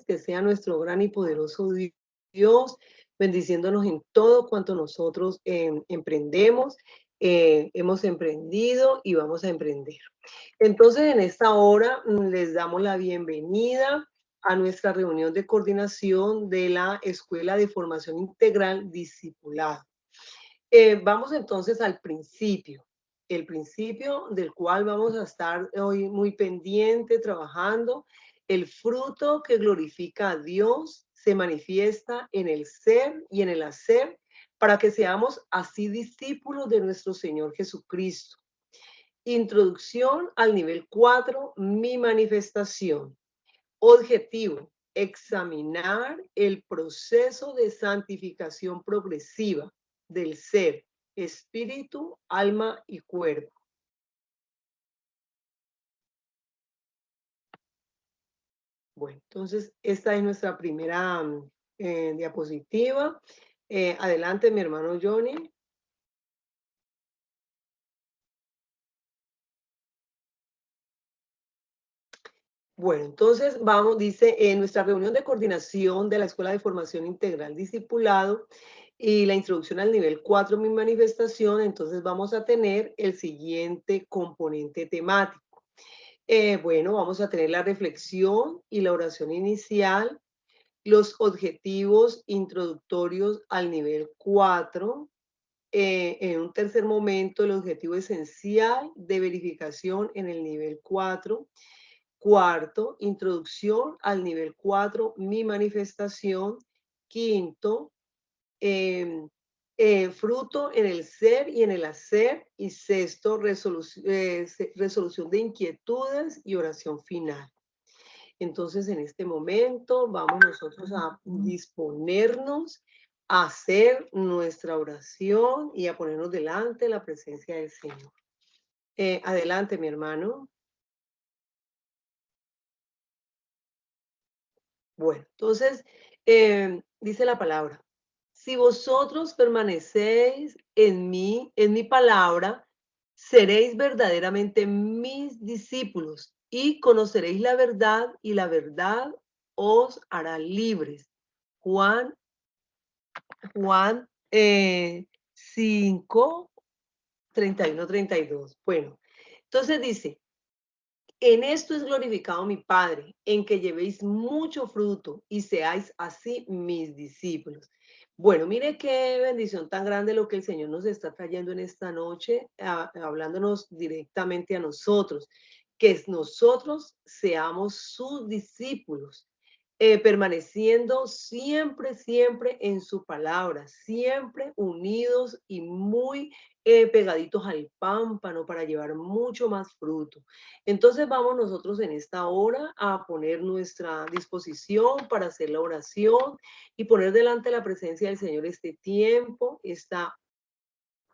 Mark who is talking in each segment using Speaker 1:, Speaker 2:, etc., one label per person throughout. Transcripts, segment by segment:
Speaker 1: que sea nuestro gran y poderoso Dios, bendiciéndonos en todo cuanto nosotros emprendemos, hemos emprendido y vamos a emprender. Entonces, en esta hora les damos la bienvenida a nuestra reunión de coordinación de la Escuela de Formación Integral Discipulado. Vamos entonces al principio, el principio del cual vamos a estar hoy muy pendiente, trabajando. El fruto que glorifica a Dios se manifiesta en el ser y en el hacer para que seamos así discípulos de nuestro Señor Jesucristo. Introducción al nivel 4, mi manifestación. Objetivo, examinar el proceso de santificación progresiva del ser, espíritu, alma y cuerpo. Bueno, entonces esta es nuestra primera diapositiva. Adelante, mi hermano Johnny. Bueno, entonces vamos, dice, en nuestra reunión de coordinación de la Escuela de Formación Integral Discipulado y la introducción al nivel 4, mi manifestación, entonces vamos a tener el siguiente componente temático. Bueno, vamos a tener la reflexión y la oración inicial, los objetivos introductorios al nivel 4. En un tercer momento, el objetivo esencial de verificación en el nivel 4. Cuarto, introducción al nivel 4, mi manifestación. Quinto, em, fruto en el ser y en el hacer. Y sexto, resolución de inquietudes y oración final. Entonces, en este momento vamos nosotros a disponernos a hacer nuestra oración y a ponernos delante de la presencia del Señor. Adelante, mi hermano. Bueno, entonces dice la palabra, si vosotros permanecéis en mi palabra, seréis verdaderamente mis discípulos y conoceréis la verdad y la verdad os hará libres. Juan, Juan 5, 31, 32. Bueno, entonces dice, en esto es glorificado mi Padre, en que llevéis mucho fruto y seáis así mis discípulos. Bueno, mire qué bendición tan grande lo que el Señor nos está trayendo en esta noche, hablándonos directamente a nosotros, que nosotros seamos sus discípulos, permaneciendo siempre, siempre en su palabra, siempre unidos y muy pegaditos al pámpano para llevar mucho más fruto. Entonces vamos nosotros en esta hora a poner nuestra disposición para hacer la oración y poner delante de la presencia del Señor este tiempo, esta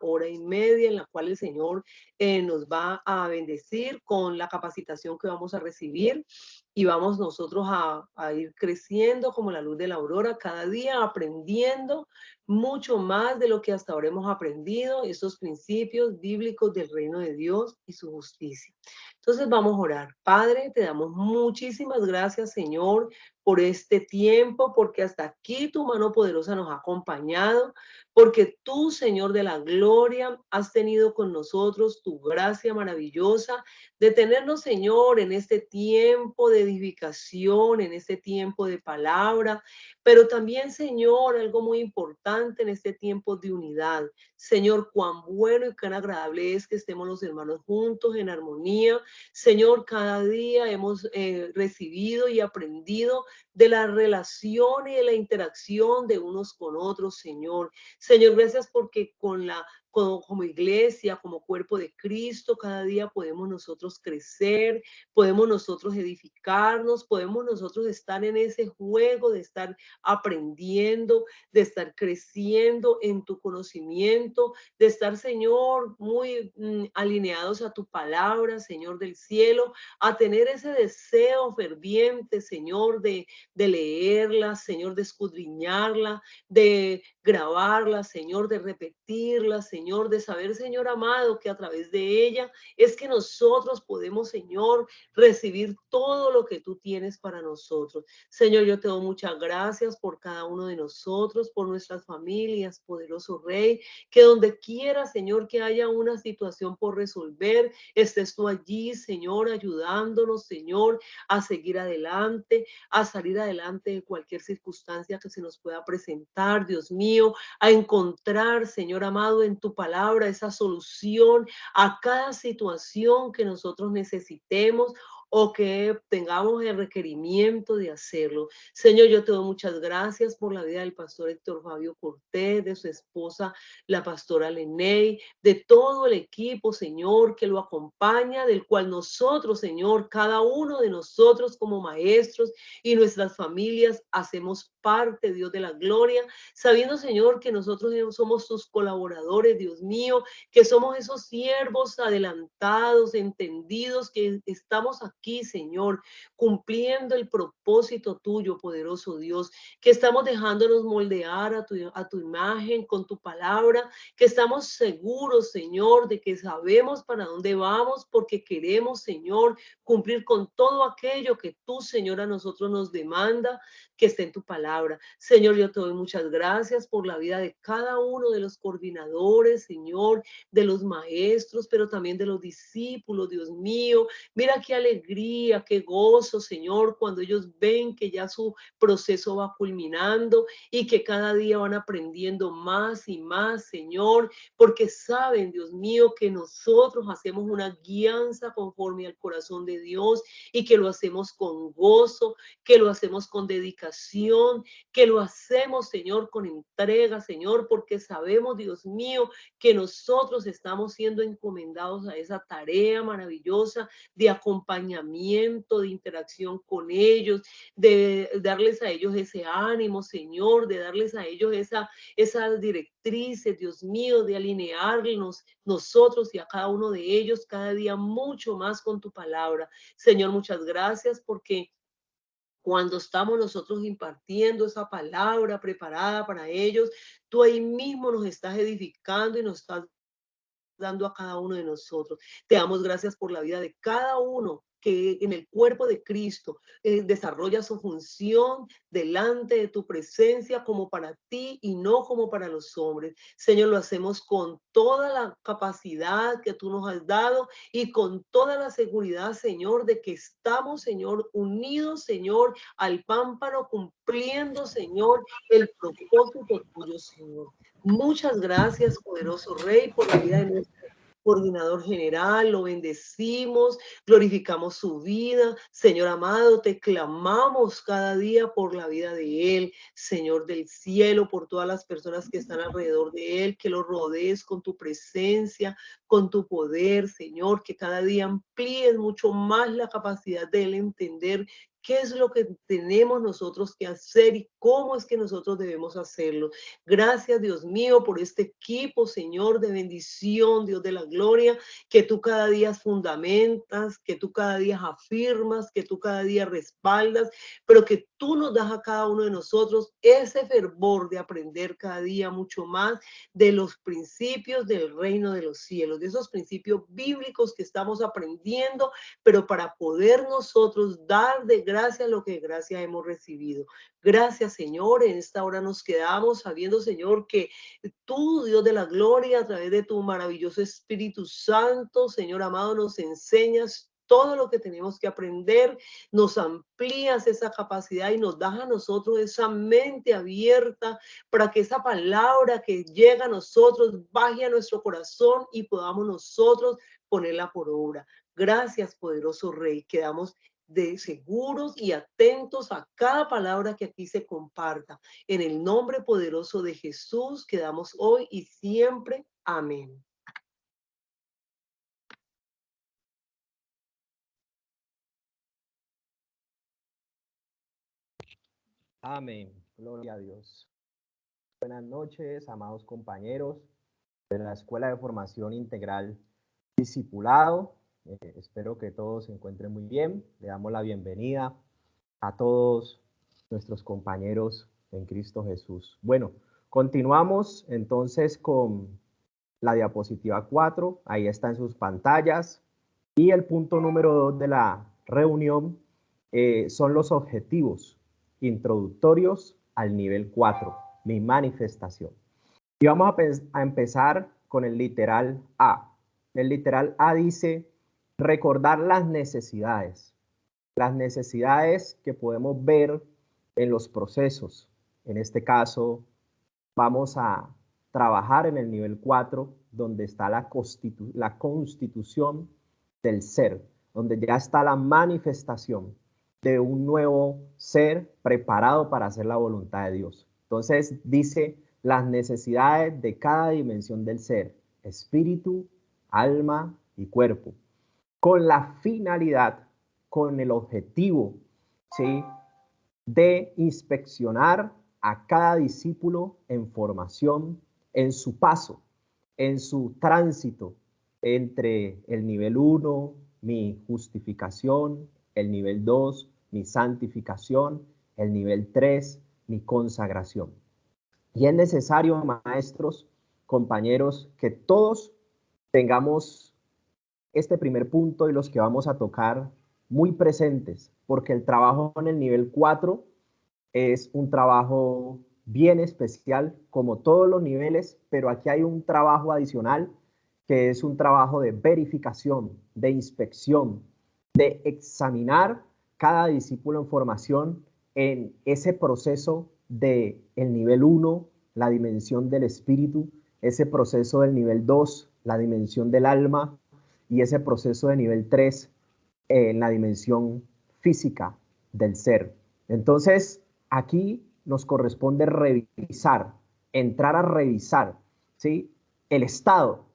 Speaker 1: hora y media en la cual el Señor nos va a bendecir con la capacitación que vamos a recibir y vamos nosotros a ir creciendo como la luz de la aurora, cada día aprendiendo mucho más de lo que hasta ahora hemos aprendido, esos principios bíblicos del reino de Dios y su justicia. Entonces vamos a orar. Padre, te damos muchísimas gracias, Señor, por este tiempo, porque hasta aquí tu mano poderosa nos ha acompañado, porque tú, Señor de la gloria, has tenido con nosotros tu gracia maravillosa de tenernos, Señor, en este tiempo de edificación, en este tiempo de palabra, pero también, Señor, algo muy importante en este tiempo de unidad. Señor, cuán bueno y cuán agradable es que estemos los hermanos juntos en armonía. Señor, cada día hemos recibido y aprendido de la relación y de la interacción de unos con otros, Señor. Señor, gracias porque como iglesia, como cuerpo de Cristo, cada día podemos nosotros crecer, podemos nosotros edificarnos, podemos nosotros estar en ese juego de estar aprendiendo, de estar creciendo en tu conocimiento, de estar, Señor, muy alineados a tu palabra, Señor del cielo, a tener ese deseo ferviente, Señor, de leerla, Señor, de escudriñarla, de grabarla, Señor, de repetirla, Señor, de saber, Señor amado, que a través de ella es que nosotros podemos, Señor, recibir todo lo que tú tienes para nosotros. Señor, yo te doy muchas gracias por cada uno de nosotros, por nuestras familias, poderoso Rey, que donde quiera, Señor, que haya una situación por resolver, estés tú allí, Señor, ayudándonos, Señor, a seguir adelante, a salir adelante de cualquier circunstancia que se nos pueda presentar, Dios mío, a encontrar, Señor amado, en tu palabra esa solución a cada situación que nosotros necesitemos o que tengamos el requerimiento de hacerlo. Señor, yo te doy muchas gracias por la vida del pastor Héctor Fabio Cortés, de su esposa, la pastora Leney, de todo el equipo, Señor, que lo acompaña, del cual nosotros, Señor, cada uno de nosotros como maestros y nuestras familias hacemos parte, Dios de la gloria, sabiendo, Señor, que nosotros somos tus colaboradores, Dios mío, que somos esos siervos adelantados, entendidos, que estamos aquí, Señor, cumpliendo el propósito tuyo, poderoso Dios, que estamos dejándonos moldear a tu imagen con tu palabra, que estamos seguros, Señor, de que sabemos para dónde vamos, porque queremos, Señor, cumplir con todo aquello que tú, Señor, a nosotros nos demanda, que esté en tu palabra. Señor, yo te doy muchas gracias por la vida de cada uno de los coordinadores, Señor, de los maestros, pero también de los discípulos, Dios mío. Mira qué alegría, qué gozo, Señor, cuando ellos ven que ya su proceso va culminando y que cada día van aprendiendo más y más, Señor, porque saben, Dios mío, que nosotros hacemos una guianza conforme al corazón de Dios y que lo hacemos con gozo, que lo hacemos con dedicación, que lo hacemos, Señor, con entrega, Señor, porque sabemos, Dios mío, que nosotros estamos siendo encomendados a esa tarea maravillosa de acompañamiento, de interacción con ellos, de darles a ellos ese ánimo, Señor, de darles a ellos esas directrices, Dios mío, de alinearnos nosotros y a cada uno de ellos cada día mucho más con tu palabra. Señor, muchas gracias porque cuando estamos nosotros impartiendo esa palabra preparada para ellos, tú ahí mismo nos estás edificando y nos estás dando a cada uno de nosotros. Te damos gracias por la vida de cada uno que en el cuerpo de Cristo desarrolla su función delante de tu presencia como para ti y no como para los hombres. Señor, lo hacemos con toda la capacidad que tú nos has dado y con toda la seguridad, Señor, de que estamos, Señor, unidos, Señor, al pámpano, cumpliendo, Señor, el propósito tuyo, Señor. Muchas gracias, poderoso Rey, por la vida de nuestro coordinador general, lo bendecimos, glorificamos su vida. Señor amado, te clamamos cada día por la vida de él, Señor del cielo, por todas las personas que están alrededor de él, que lo rodees con tu presencia, con tu poder, Señor, que cada día amplíes mucho más la capacidad de él entender qué es lo que tenemos nosotros que hacer y cómo es que nosotros debemos hacerlo. Gracias, Dios mío, por este equipo, Señor, de bendición, Dios de la gloria, que tú cada día fundamentas, que tú cada día afirmas, que tú cada día respaldas, pero que tú nos das a cada uno de nosotros ese fervor de aprender cada día mucho más de los principios del reino de los cielos, de esos principios bíblicos que estamos aprendiendo, pero para poder nosotros dar de gracia lo que de gracia hemos recibido. Gracias, Señor. En esta hora nos quedamos sabiendo, Señor, que tú, Dios de la gloria, a través de tu maravilloso Espíritu Santo, Señor amado, nos enseñas todo lo que tenemos que aprender, nos amplías esa capacidad y nos das a nosotros esa mente abierta para que esa palabra que llega a nosotros baje a nuestro corazón y podamos nosotros ponerla por obra. Gracias, poderoso Rey. Quedamos de seguros y atentos a cada palabra que aquí se comparta. En el nombre poderoso de Jesús quedamos hoy y siempre. Amén.
Speaker 2: Amén. Gloria a Dios. Buenas noches, amados compañeros de la Escuela de Formación Integral Discipulado. Espero que todos se encuentren muy bien. Le damos la bienvenida a todos nuestros compañeros en Cristo Jesús. Bueno, Continuamos entonces con la diapositiva 4, ahí está en sus pantallas. Y el punto número 2 de la reunión son los objetivos introductorios al nivel 4, mi manifestación. Y vamos a empezar con el literal A. El literal A dice, recordar las necesidades que podemos ver en los procesos. En este caso, vamos a trabajar en el nivel 4, donde está la constitución del ser, donde ya está la manifestación de un nuevo ser preparado para hacer la voluntad de Dios. Entonces dice las necesidades de cada dimensión del ser, espíritu, alma y cuerpo, con la finalidad, con el objetivo, ¿sí?, de inspeccionar a cada discípulo en formación, en su paso, en su tránsito entre el nivel 1, mi justificación, el nivel 2, mi santificación, el nivel 3, mi consagración. Y es necesario, maestros, compañeros, que todos tengamos este primer punto y los que vamos a tocar muy presentes, porque el trabajo en el nivel 4 es un trabajo bien especial, como todos los niveles, pero aquí hay un trabajo adicional, que es un trabajo de verificación, de inspección, de examinar cada discípulo en formación en ese proceso del nivel 1, la dimensión del espíritu, ese proceso del nivel 2, la dimensión del alma, y ese proceso de nivel 3 en la dimensión física del ser. Entonces, aquí nos corresponde revisar, entrar a revisar, ¿sí?, el estado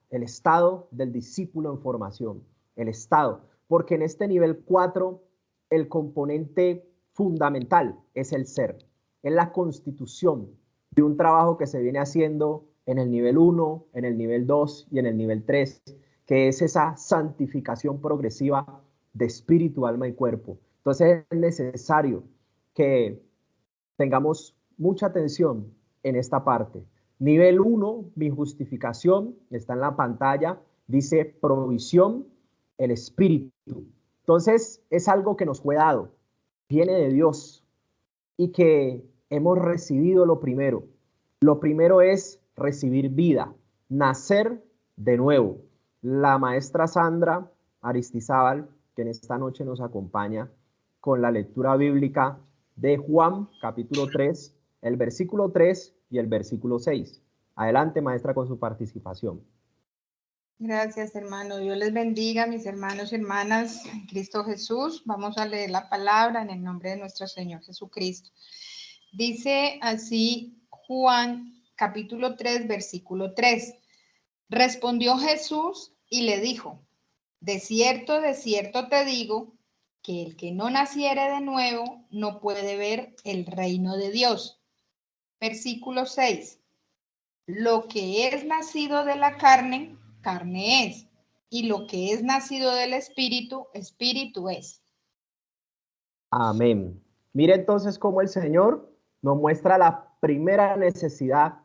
Speaker 2: del discípulo en formación, el estado, porque en este nivel 4 el componente fundamental es el ser, es la constitución de un trabajo que se viene haciendo en el nivel 1, en el nivel 2 y en el nivel 3, que es esa santificación progresiva de espíritu, alma y cuerpo. Entonces es necesario que tengamos mucha atención en esta parte. Nivel 1, mi justificación, está en la pantalla, dice provisión, el espíritu. Entonces es algo que nos fue dado, viene de Dios y que hemos recibido lo primero. Lo primero es recibir vida, nacer de nuevo. La maestra Sandra Aristizábal, que en esta noche nos acompaña con la lectura bíblica de Juan, capítulo 3, el versículo 3 y el versículo 6. Adelante, maestra, con su participación.
Speaker 3: Gracias, hermano. Dios les bendiga, mis hermanos y hermanas en Cristo Jesús. Vamos a leer la palabra en el nombre de nuestro Señor Jesucristo. Dice así Juan, capítulo 3, versículo 3. Respondió Jesús y le dijo, de cierto te digo, que el que no naciere de nuevo no puede ver el reino de Dios. Versículo 6. Lo que es nacido de la carne, carne es, y lo que es nacido del espíritu, espíritu es.
Speaker 2: Amén. Mire entonces cómo el Señor nos muestra la primera necesidad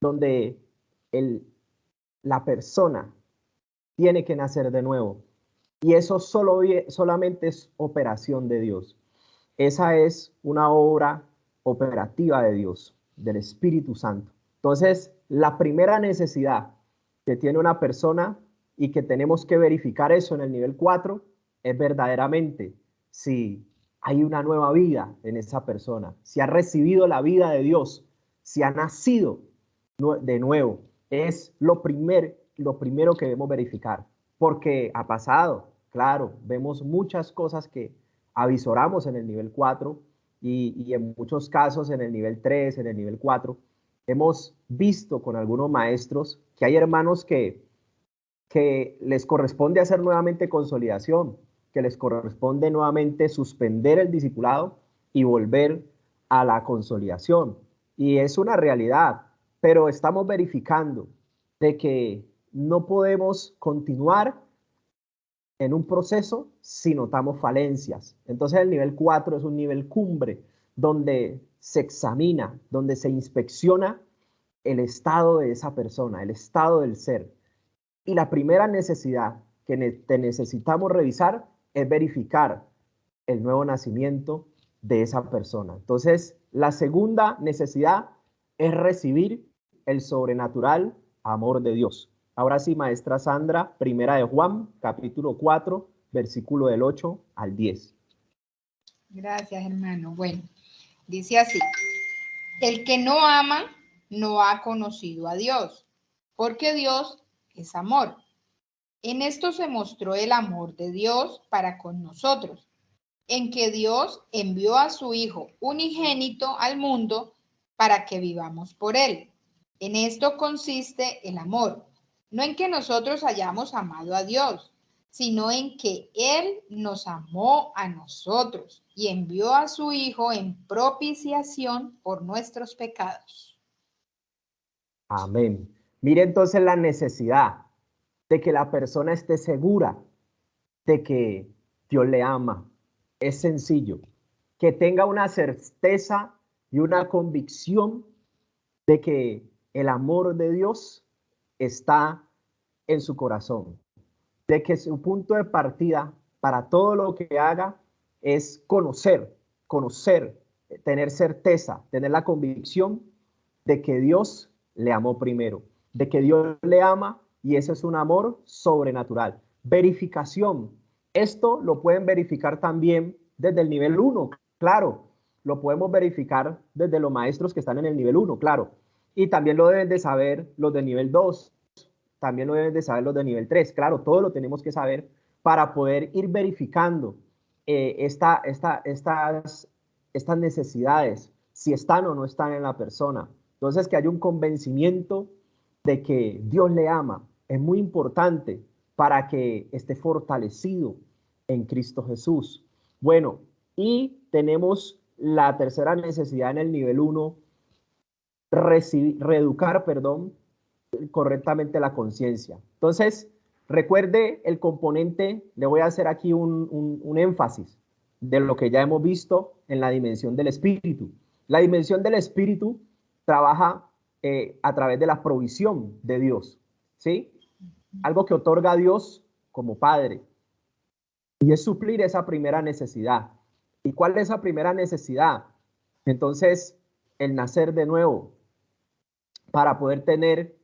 Speaker 2: donde la persona tiene que nacer de nuevo. Y eso solamente es operación de Dios. Esa es una obra operativa de Dios, del Espíritu Santo. Entonces, la primera necesidad que tiene una persona y que tenemos que verificar eso en el nivel 4 es verdaderamente si hay una nueva vida en esa persona, si ha recibido la vida de Dios, si ha nacido de nuevo. Es lo primero que debemos verificar, porque ha pasado, claro, vemos muchas cosas que avisoramos en el nivel 4 y en muchos casos en el nivel 3, en el nivel 4, hemos visto con algunos maestros que hay hermanos que les corresponde hacer nuevamente consolidación, que les corresponde nuevamente suspender el discipulado y volver a la consolidación. Y es una realidad, pero estamos verificando de que no podemos continuar en un proceso si notamos falencias. Entonces el nivel 4 es un nivel cumbre donde se examina, donde se inspecciona el estado de esa persona, el estado del ser. Y la primera necesidad que necesitamos revisar es verificar el nuevo nacimiento de esa persona. Entonces, la segunda necesidad es recibir el sobrenatural amor de Dios. Ahora sí, maestra Sandra, primera de Juan, capítulo 4, versículo del 8 al 10.
Speaker 3: Gracias, hermano. Bueno, dice así: el que no ama no ha conocido a Dios, porque Dios es amor. En esto se mostró el amor de Dios para con nosotros, en que Dios envió a su Hijo unigénito al mundo para que vivamos por él. En esto consiste el amor, no en que nosotros hayamos amado a Dios, sino en que Él nos amó a nosotros y envió a su Hijo en propiciación por nuestros pecados.
Speaker 2: Amén. Mire entonces la necesidad de que la persona esté segura de que Dios le ama. Es sencillo. Que tenga una certeza y una convicción de que el amor de Dios está en su corazón. De que su punto de partida para todo lo que haga es conocer, tener certeza, tener la convicción de que Dios le amó primero, de que Dios le ama y ese es un amor sobrenatural. Verificación. Esto lo pueden verificar también desde el nivel 1, claro. Lo podemos verificar desde los maestros que están en el nivel 1, claro. Y también lo deben de saber los de nivel 2, también lo deben de saber los de nivel 3. Claro, todo lo tenemos que saber para poder ir verificando estas necesidades, si están o no están en la persona. Entonces, que haya un convencimiento de que Dios le ama es muy importante para que esté fortalecido en Cristo Jesús. Bueno, y tenemos la tercera necesidad en el nivel 1, reeducar correctamente la conciencia. Entonces, recuerde el componente, le voy a hacer aquí un énfasis de lo que ya hemos visto en la dimensión del espíritu. La dimensión del espíritu trabaja a través de la provisión de Dios, ¿sí? Algo que otorga a Dios como Padre. Y es suplir esa primera necesidad. ¿Y cuál es esa primera necesidad? Entonces, el nacer de nuevo, para poder tener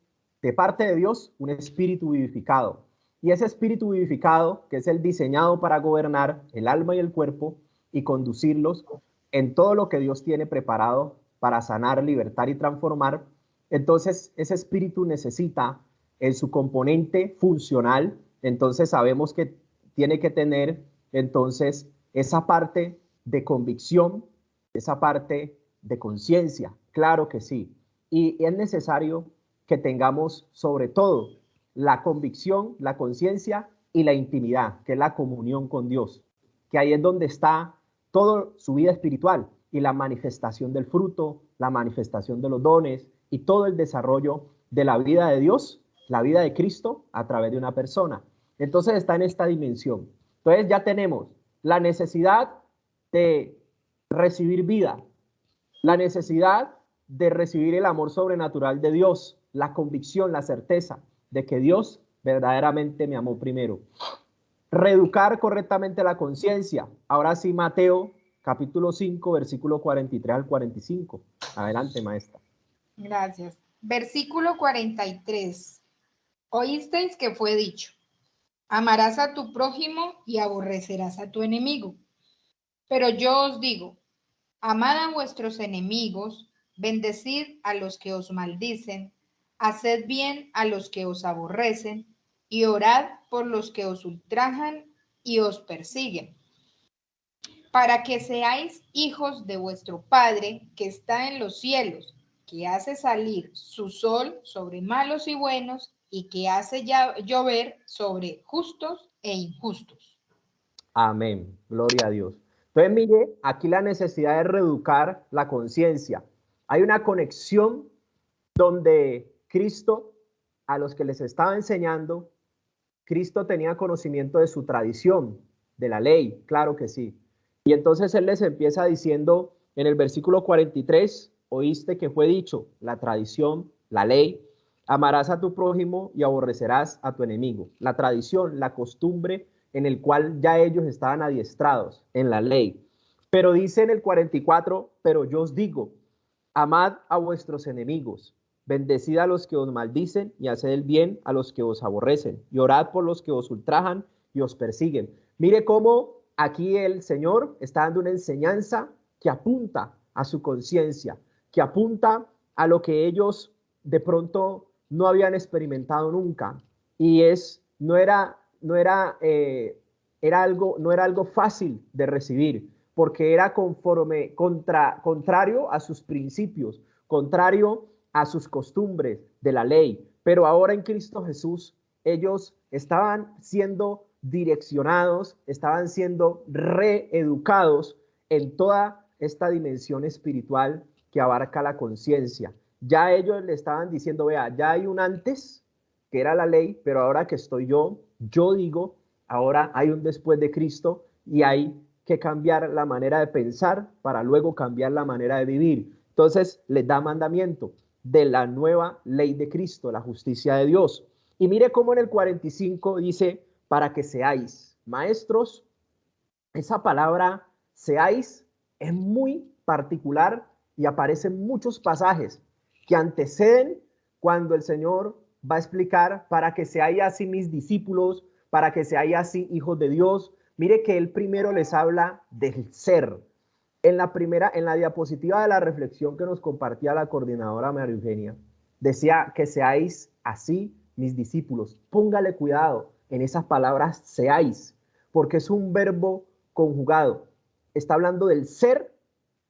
Speaker 2: de parte de Dios un espíritu vivificado. Y ese espíritu vivificado, que es el diseñado para gobernar el alma y el cuerpo y conducirlos en todo lo que Dios tiene preparado para sanar, libertar y transformar, entonces ese espíritu necesita en su componente funcional, entonces sabemos que tiene que tener entonces esa parte de convicción, esa parte de conciencia, claro que sí. Y es necesario que tengamos sobre todo la convicción, la conciencia y la intimidad, que es la comunión con Dios, que ahí es donde está toda su vida espiritual y la manifestación del fruto, la manifestación de los dones y todo el desarrollo de la vida de Dios, la vida de Cristo a través de una persona. Entonces está en esta dimensión. Entonces ya tenemos la necesidad de recibir vida, la necesidad de recibir el amor sobrenatural de Dios, la convicción, la certeza de que Dios verdaderamente me amó primero. Reeducar correctamente la conciencia. Ahora sí, Mateo, capítulo 5, versículo 43 al 45. Adelante, maestra.
Speaker 3: Gracias. Versículo 43. Oísteis que fue dicho: amarás a tu prójimo y aborrecerás a tu enemigo. Pero yo os digo, amad a vuestros enemigos, bendecid a los que os maldicen, haced bien a los que os aborrecen, y orad por los que os ultrajan y os persiguen, para que seáis hijos de vuestro Padre que está en los cielos, que hace salir su sol sobre malos y buenos, y que hace llover sobre justos e injustos.
Speaker 2: Amén. Gloria a Dios. Entonces, mire, aquí la necesidad de reeducar la conciencia. Hay una conexión donde Cristo, a los que les estaba enseñando, Cristo tenía conocimiento de su tradición, de la ley, claro que sí. Y entonces Él les empieza diciendo en el versículo 43, oíste que fue dicho, la tradición la ley, amarás a tu prójimo y aborrecerás a tu enemigo. La tradición, la costumbre en el cual ya ellos estaban adiestrados en la ley. Pero dice en el 44, pero yo os digo, amad a vuestros enemigos, bendecid a los que os maldicen y haced el bien a los que os aborrecen, y orad por los que os ultrajan y os persiguen. Mire cómo aquí el Señor está dando una enseñanza que apunta a su conciencia, que apunta a lo que ellos de pronto no habían experimentado nunca. Y no era algo fácil de recibir, porque era contrario a sus principios, contrario a sus costumbres de la ley. Pero ahora en Cristo Jesús, ellos estaban siendo direccionados, estaban siendo reeducados en toda esta dimensión espiritual que abarca la conciencia. Ya ellos le estaban diciendo, vea, ya hay un antes, que era la ley, pero ahora que estoy yo digo, ahora hay un después de Cristo y hay que cambiar la manera de pensar para luego cambiar la manera de vivir. Entonces les da mandamiento de la nueva ley de Cristo, la justicia de Dios. Y mire cómo en el 45 dice, para que seáis maestros. Esa palabra seáis es muy particular y aparece en muchos pasajes que anteceden cuando el Señor va a explicar para que seáis así mis discípulos, para que seáis así hijos de Dios. Mire que él primero les habla del ser. En la diapositiva de la reflexión que nos compartía la coordinadora María Eugenia, decía que seáis así mis discípulos. Póngale cuidado en esas palabras seáis, porque es un verbo conjugado. Está hablando del ser,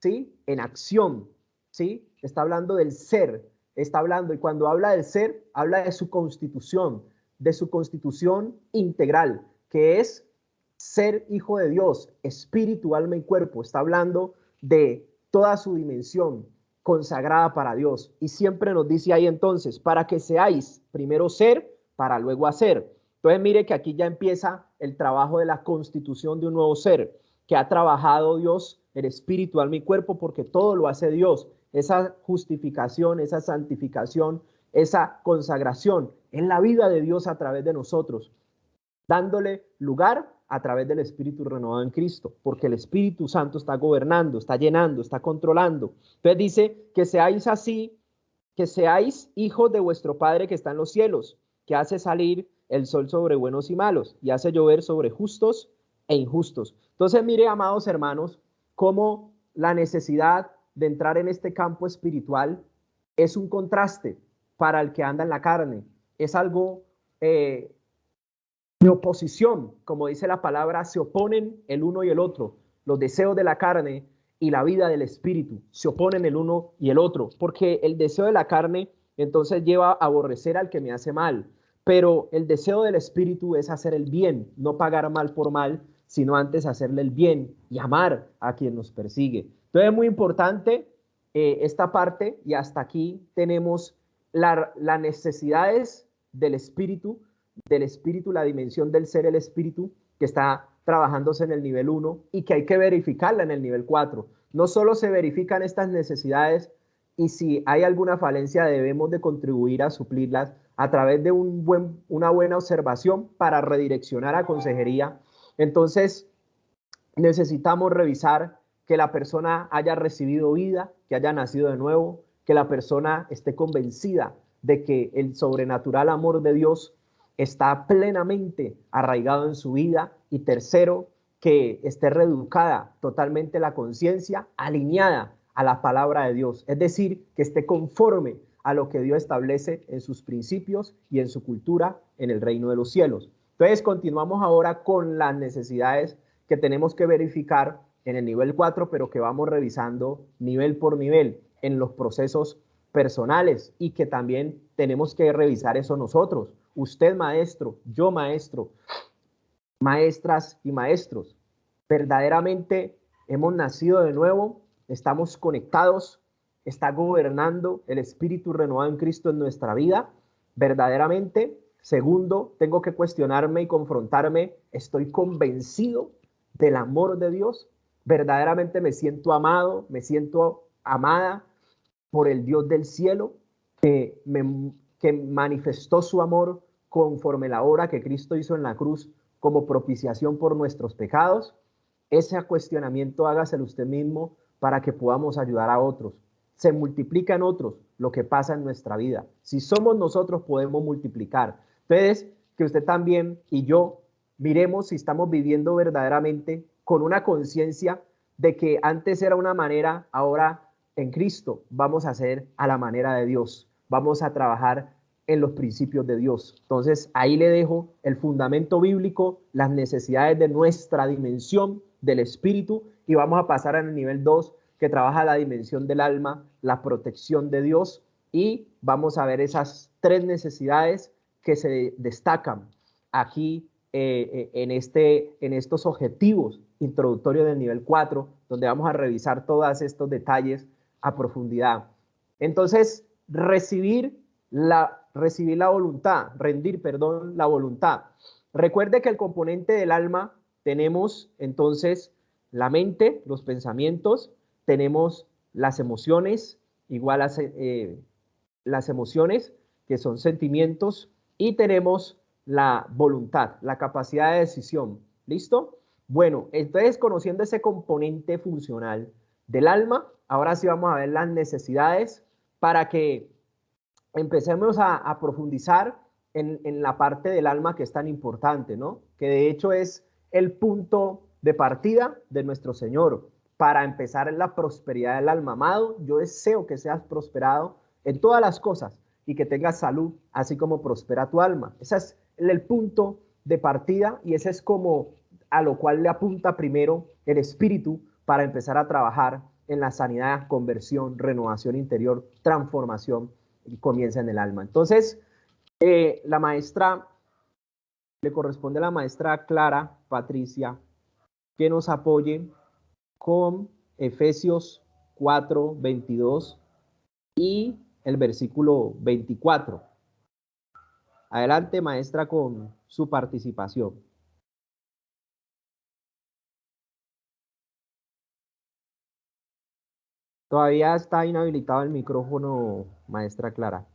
Speaker 2: ¿sí? En acción, ¿sí? Está hablando del ser, está hablando, y cuando habla del ser, habla de su constitución integral, que es ser hijo de Dios, espíritu, alma y cuerpo. Está hablando de toda su dimensión consagrada para Dios. Y siempre nos dice ahí entonces, para que seáis primero ser, para luego hacer. Entonces mire que aquí ya empieza el trabajo de la constitución de un nuevo ser, que ha trabajado Dios en espíritu, alma y cuerpo, porque todo lo hace Dios. Esa justificación, esa santificación, esa consagración en la vida de Dios a través de nosotros, dándole lugar a través del Espíritu renovado en Cristo, porque el Espíritu Santo está gobernando, está llenando, está controlando. Entonces dice que seáis así, que seáis hijos de vuestro Padre que está en los cielos, que hace salir el sol sobre buenos y malos y hace llover sobre justos e injustos. Entonces mire, amados hermanos, cómo la necesidad de entrar en este campo espiritual es un contraste para el que anda en la carne. Es algo de oposición, como dice la palabra, se oponen el uno y el otro. Los deseos de la carne y la vida del espíritu se oponen el uno y el otro, porque el deseo de la carne entonces lleva a aborrecer al que me hace mal, pero el deseo del espíritu es hacer el bien, no pagar mal por mal, sino antes hacerle el bien y amar a quien nos persigue. Entonces es muy importante esta parte, y hasta aquí tenemos las necesidades del espíritu, la dimensión del ser, el espíritu, que está trabajándose en el nivel 1 y que hay que verificarla en el nivel 4. No solo se verifican estas necesidades y si hay alguna falencia debemos de contribuir a suplirlas a través de una buena observación para redireccionar a consejería. Entonces necesitamos revisar que la persona haya recibido vida, que haya nacido de nuevo, que la persona esté convencida de que el sobrenatural amor de Dios está plenamente arraigado en su vida. Y tercero, que esté reeducada totalmente la conciencia, alineada a la palabra de Dios. Es decir, que esté conforme a lo que Dios establece en sus principios y en su cultura en el reino de los cielos. Entonces, continuamos ahora con las necesidades que tenemos que verificar en el nivel 4, pero que vamos revisando nivel por nivel en los procesos personales, y que también tenemos que revisar eso nosotros. Usted maestro, yo maestro, maestras y maestros, verdaderamente hemos nacido de nuevo, estamos conectados, está gobernando el espíritu renovado en Cristo en nuestra vida, verdaderamente. Segundo, tengo que cuestionarme y confrontarme, ¿estoy convencido del amor de Dios? ¿Verdaderamente me siento amado, me siento amada por el Dios del cielo? que manifestó su amor conforme la obra que Cristo hizo en la cruz como propiciación por nuestros pecados. Ese cuestionamiento hágaselo usted mismo para que podamos ayudar a otros. Se multiplica en otros lo que pasa en nuestra vida. Si somos nosotros, podemos multiplicar. Entonces, que usted también y yo miremos si estamos viviendo verdaderamente con una conciencia de que antes era una manera, ahora en Cristo vamos a hacer a la manera de Dios. Vamos a trabajar en los principios de Dios. Entonces, ahí le dejo el fundamento bíblico, las necesidades de nuestra dimensión del espíritu, y vamos a pasar al nivel 2, que trabaja la dimensión del alma, la protección de Dios, y vamos a ver esas 3 necesidades que se destacan aquí en estos objetivos introductorios del nivel 4, donde vamos a revisar todos estos detalles a profundidad. Entonces, rendir la voluntad. Recuerde que el componente del alma tenemos entonces la mente, los pensamientos, tenemos las emociones, igual a las emociones, que son sentimientos, y tenemos la voluntad, la capacidad de decisión. ¿Listo? Bueno, entonces conociendo ese componente funcional del alma, ahora sí vamos a ver las necesidades para que empecemos a profundizar en la parte del alma que es tan importante, ¿no? Que de hecho es el punto de partida de nuestro Señor para empezar en la prosperidad del alma. Amado, yo deseo que seas prosperado en todas las cosas y que tengas salud, así como prospera tu alma. Ese es el punto de partida, y ese es como a lo cual le apunta primero el espíritu para empezar a trabajar en la sanidad, conversión, renovación interior, transformación, y comienza en el alma. Entonces, la maestra, le corresponde a la maestra Clara Patricia que nos apoye con Efesios 4:22 y el versículo 24. Adelante, maestra, con su participación. Todavía está inhabilitado el micrófono, maestra Clara.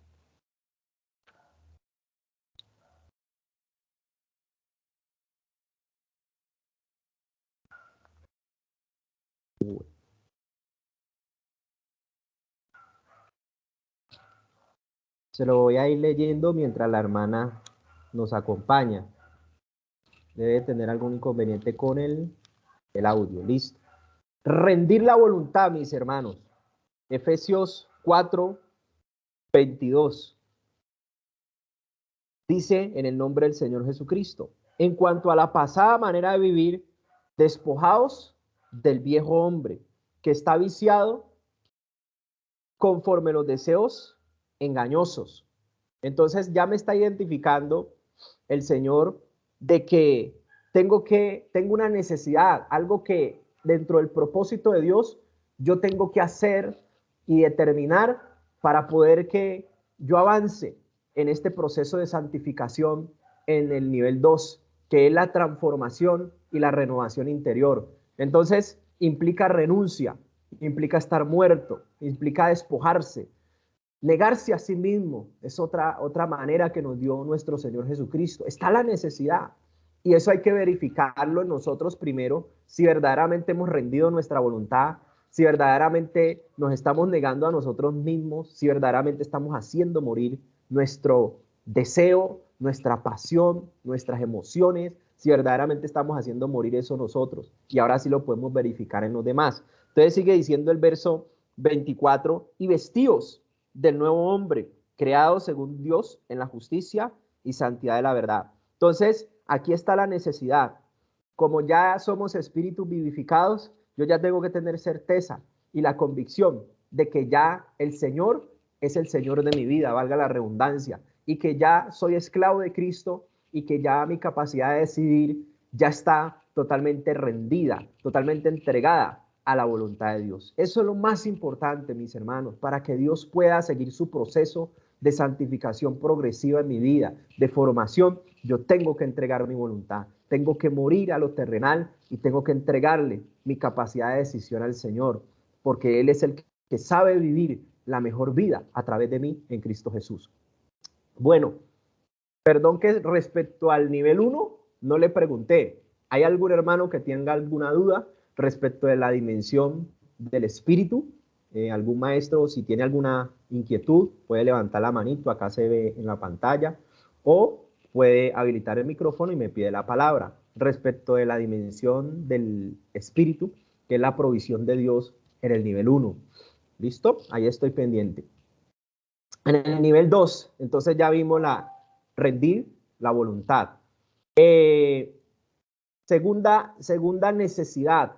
Speaker 2: Se lo voy a ir leyendo mientras la hermana nos acompaña. Debe tener algún inconveniente con el audio. Listo. Rendir la voluntad, mis hermanos. Efesios 4:22. Dice en el nombre del Señor Jesucristo: en cuanto a la pasada manera de vivir, despojaos del viejo hombre, que está viciado conforme los deseos engañosos. Entonces ya me está identificando el Señor de que tengo una necesidad, algo que dentro del propósito de Dios yo tengo que hacer y determinar para poder que yo avance en este proceso de santificación en el nivel 2, que es la transformación y la renovación interior. Entonces implica renuncia, implica estar muerto, implica despojarse. Negarse a sí mismo es otra manera que nos dio nuestro Señor Jesucristo. Está la necesidad, y eso hay que verificarlo en nosotros primero, si verdaderamente hemos rendido nuestra voluntad, si verdaderamente nos estamos negando a nosotros mismos, si verdaderamente estamos haciendo morir nuestro deseo, nuestra pasión, nuestras emociones, si verdaderamente estamos haciendo morir eso nosotros. Y ahora sí lo podemos verificar en los demás. Entonces sigue diciendo el verso 24: y vestíos del nuevo hombre, creado según Dios en la justicia y santidad de la verdad. Entonces, aquí está la necesidad. Como ya somos espíritus vivificados, yo ya tengo que tener certeza y la convicción de que ya el Señor es el Señor de mi vida, valga la redundancia, y que ya soy esclavo de Cristo, y que ya mi capacidad de decidir ya está totalmente rendida, totalmente entregada a la voluntad de Dios. Eso es lo más importante, mis hermanos, para que Dios pueda seguir su proceso de santificación progresiva en mi vida, de formación. Yo tengo que entregar mi voluntad, tengo que morir a lo terrenal y tengo que entregarle mi capacidad de decisión al Señor, porque Él es el que sabe vivir la mejor vida a través de mí en Cristo Jesús. Bueno, perdón que respecto al nivel 1 no le pregunté. ¿Hay algún hermano que tenga alguna duda respecto de la dimensión del espíritu? Algún maestro, si tiene alguna inquietud, puede levantar la manito, acá se ve en la pantalla, o puede habilitar el micrófono y me pide la palabra respecto de la dimensión del espíritu, que es la provisión de Dios en el nivel 1. ¿Listo? Ahí estoy pendiente. En el nivel 2, entonces ya vimos rendir la voluntad. Segunda necesidad,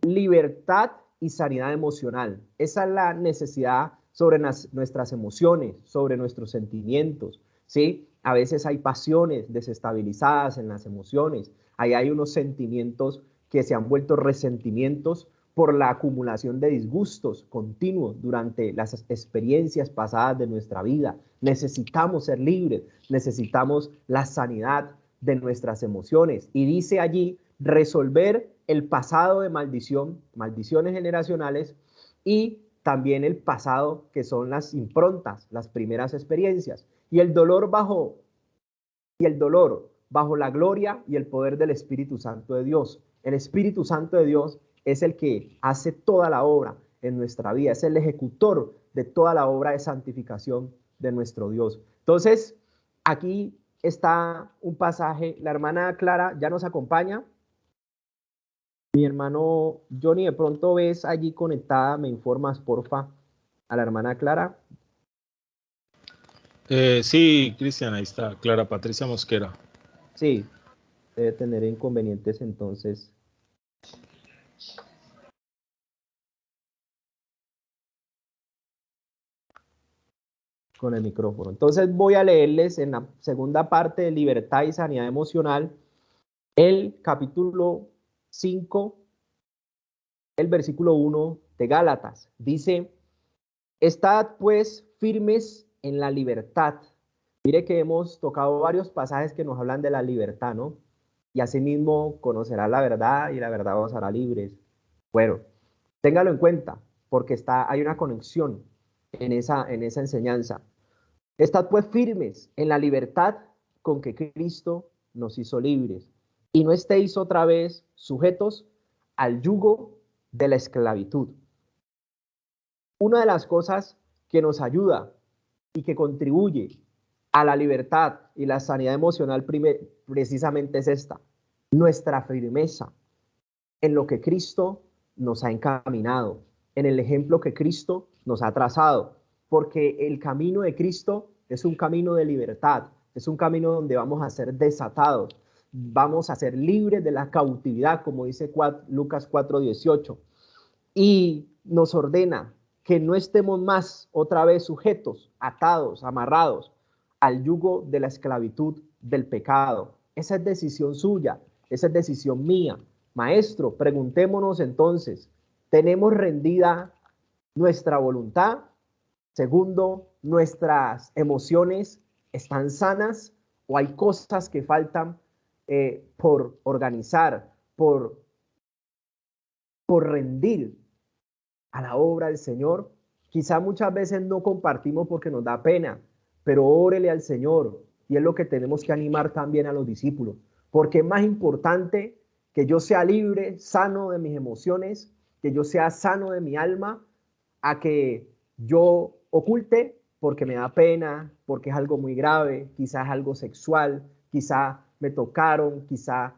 Speaker 2: libertad y sanidad emocional. Esa es la necesidad sobre nuestras emociones, sobre nuestros sentimientos, ¿sí? A veces hay pasiones desestabilizadas en las emociones. Ahí hay unos sentimientos que se han vuelto resentimientos por la acumulación de disgustos continuos durante las experiencias pasadas de nuestra vida. Necesitamos ser libres, necesitamos la sanidad de nuestras emociones. Y dice allí, resolver el pasado de maldiciones generacionales, y también el pasado que son las improntas, las primeras experiencias, y el dolor bajo la gloria y el poder del Espíritu Santo de Dios. El Espíritu Santo de Dios es el que hace toda la obra en nuestra vida, es el ejecutor de toda la obra de santificación de nuestro Dios. Entonces, aquí está un pasaje, la hermana Clara ya nos acompaña. Mi hermano Johnny, de pronto ves allí conectada, me informas, porfa, a la hermana Clara.
Speaker 4: Sí, Cristian, ahí está, Clara Patricia Mosquera.
Speaker 2: Sí, debe tener inconvenientes entonces. Con el micrófono. Entonces voy a leerles en la segunda parte de libertad y sanidad emocional, el capítulo 5, el versículo 1 de Gálatas. Dice, estad pues firmes en la libertad. Mire que hemos tocado varios pasajes que nos hablan de la libertad, ¿no? Y asimismo conocerá la verdad y la verdad os hará libres. Bueno, téngalo en cuenta, porque hay una conexión en esa enseñanza. Estad pues firmes en la libertad con que Cristo nos hizo libres, y no estéis otra vez sujetos al yugo de la esclavitud. Una de las cosas que nos ayuda y que contribuye a la libertad y la sanidad emocional precisamente es esta, nuestra firmeza en lo que Cristo nos ha encaminado, en el ejemplo que Cristo nos ha trazado, porque el camino de Cristo es un camino de libertad, es un camino donde vamos a ser desatados, vamos a ser libres de la cautividad, como dice Lucas 4:18, y nos ordena que no estemos más otra vez sujetos, atados, amarrados al yugo de la esclavitud del pecado. Esa es decisión suya, esa es decisión mía. Maestro, preguntémonos entonces, ¿tenemos rendida nuestra voluntad? Segundo, ¿nuestras emociones están sanas o hay cosas que faltan por organizar, por rendir a la obra del Señor? Quizá muchas veces no compartimos porque nos da pena, pero órele al Señor, y es lo que tenemos que animar también a los discípulos, porque es más importante que yo sea libre, sano de mis emociones, que yo sea sano de mi alma, a que yo oculte porque me da pena, porque es algo muy grave, quizás algo sexual, quizá me tocaron, quizá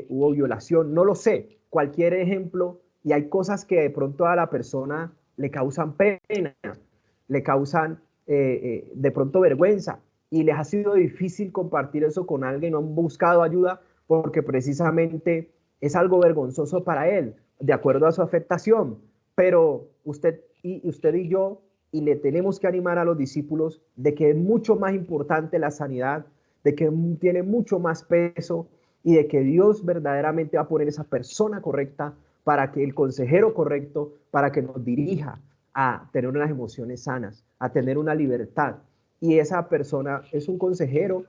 Speaker 2: hubo violación, no lo sé, cualquier ejemplo, y hay cosas que de pronto a la persona le causan pena, le causan de pronto vergüenza, y les ha sido difícil compartir eso con alguien, no han buscado ayuda porque precisamente es algo vergonzoso para él, de acuerdo a su afectación. Pero usted y yo, y le tenemos que animar a los discípulos de que es mucho más importante la sanidad, de que tiene mucho más peso, y de que Dios verdaderamente va a poner esa persona correcta, para que el consejero correcto, para que nos dirija a tener unas emociones sanas, a tener una libertad. Y esa persona es un consejero,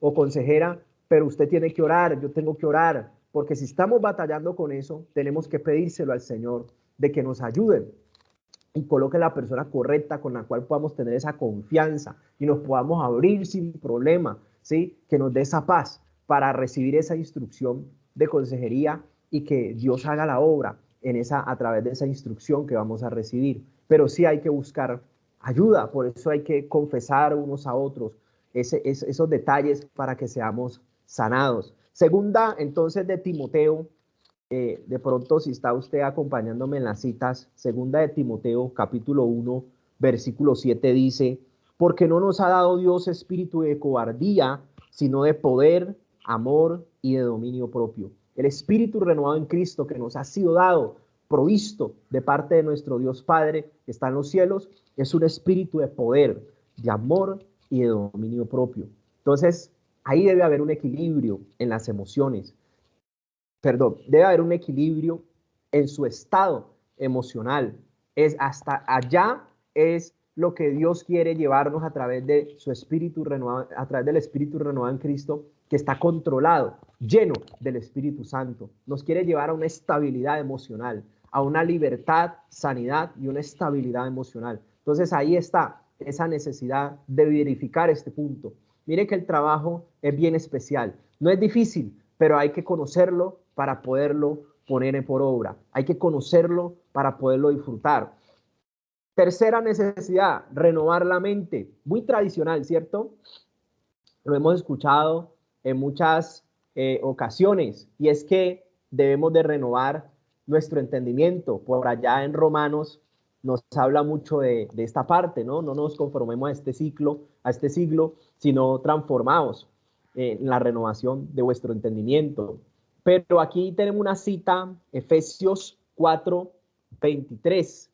Speaker 2: o consejera, pero usted tiene que orar, yo tengo que orar, porque si estamos batallando con eso, tenemos que pedírselo al Señor, de que nos ayuden. y coloque la persona correcta con la cual podamos tener esa confianza y nos podamos abrir sin problema, ¿sí? Que nos dé esa paz para recibir esa instrucción de consejería y que Dios haga la obra a través de esa instrucción que vamos a recibir. Pero sí hay que buscar ayuda, por eso hay que confesar unos a otros esos detalles para que seamos sanados. Segunda, entonces, de Timoteo, de pronto si está usted acompañándome en las citas, segunda de Timoteo, capítulo 1, versículo 7 dice, porque no nos ha dado Dios espíritu de cobardía, sino de poder, amor y de dominio propio. El espíritu renovado en Cristo que nos ha sido dado, provisto de parte de nuestro Dios Padre que está en los cielos, es un espíritu de poder, de amor y de dominio propio. Entonces, ahí debe haber un equilibrio en las emociones. Debe haber un equilibrio en su estado emocional. Hasta allá es lo que Dios quiere llevarnos a través de su espíritu renovado, a través del espíritu renovado en Cristo, que está controlado, lleno del Espíritu Santo. Nos quiere llevar a una estabilidad emocional, a una libertad, sanidad y una estabilidad emocional. Entonces ahí está esa necesidad de verificar este punto. Mire que el trabajo es bien especial. No es difícil, pero hay que conocerlo para poderlo poner por obra. Hay que conocerlo para poderlo disfrutar. Tercera necesidad, renovar la mente. Muy tradicional, ¿cierto? Lo hemos escuchado en muchas ocasiones, y es que debemos de renovar nuestro entendimiento. Por allá en Romanos nos habla mucho de esta parte, ¿no? No nos conformemos a este siglo, sino transformados en la renovación de vuestro entendimiento. Pero aquí tenemos una cita, Efesios 4:23.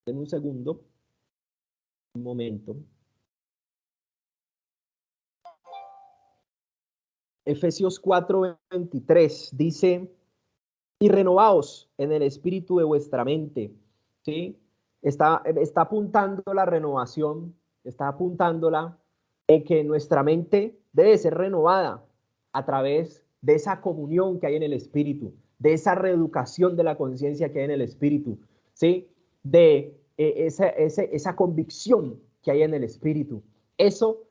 Speaker 2: En un segundo, un momento. Efesios 4:23 dice, y renovaos en el espíritu de vuestra mente, ¿sí? Está apuntando la renovación, está apuntándola en que nuestra mente debe ser renovada a través de esa comunión que hay en el espíritu, de esa reeducación de la conciencia que hay en el espíritu, ¿sí? De esa convicción que hay en el espíritu. Eso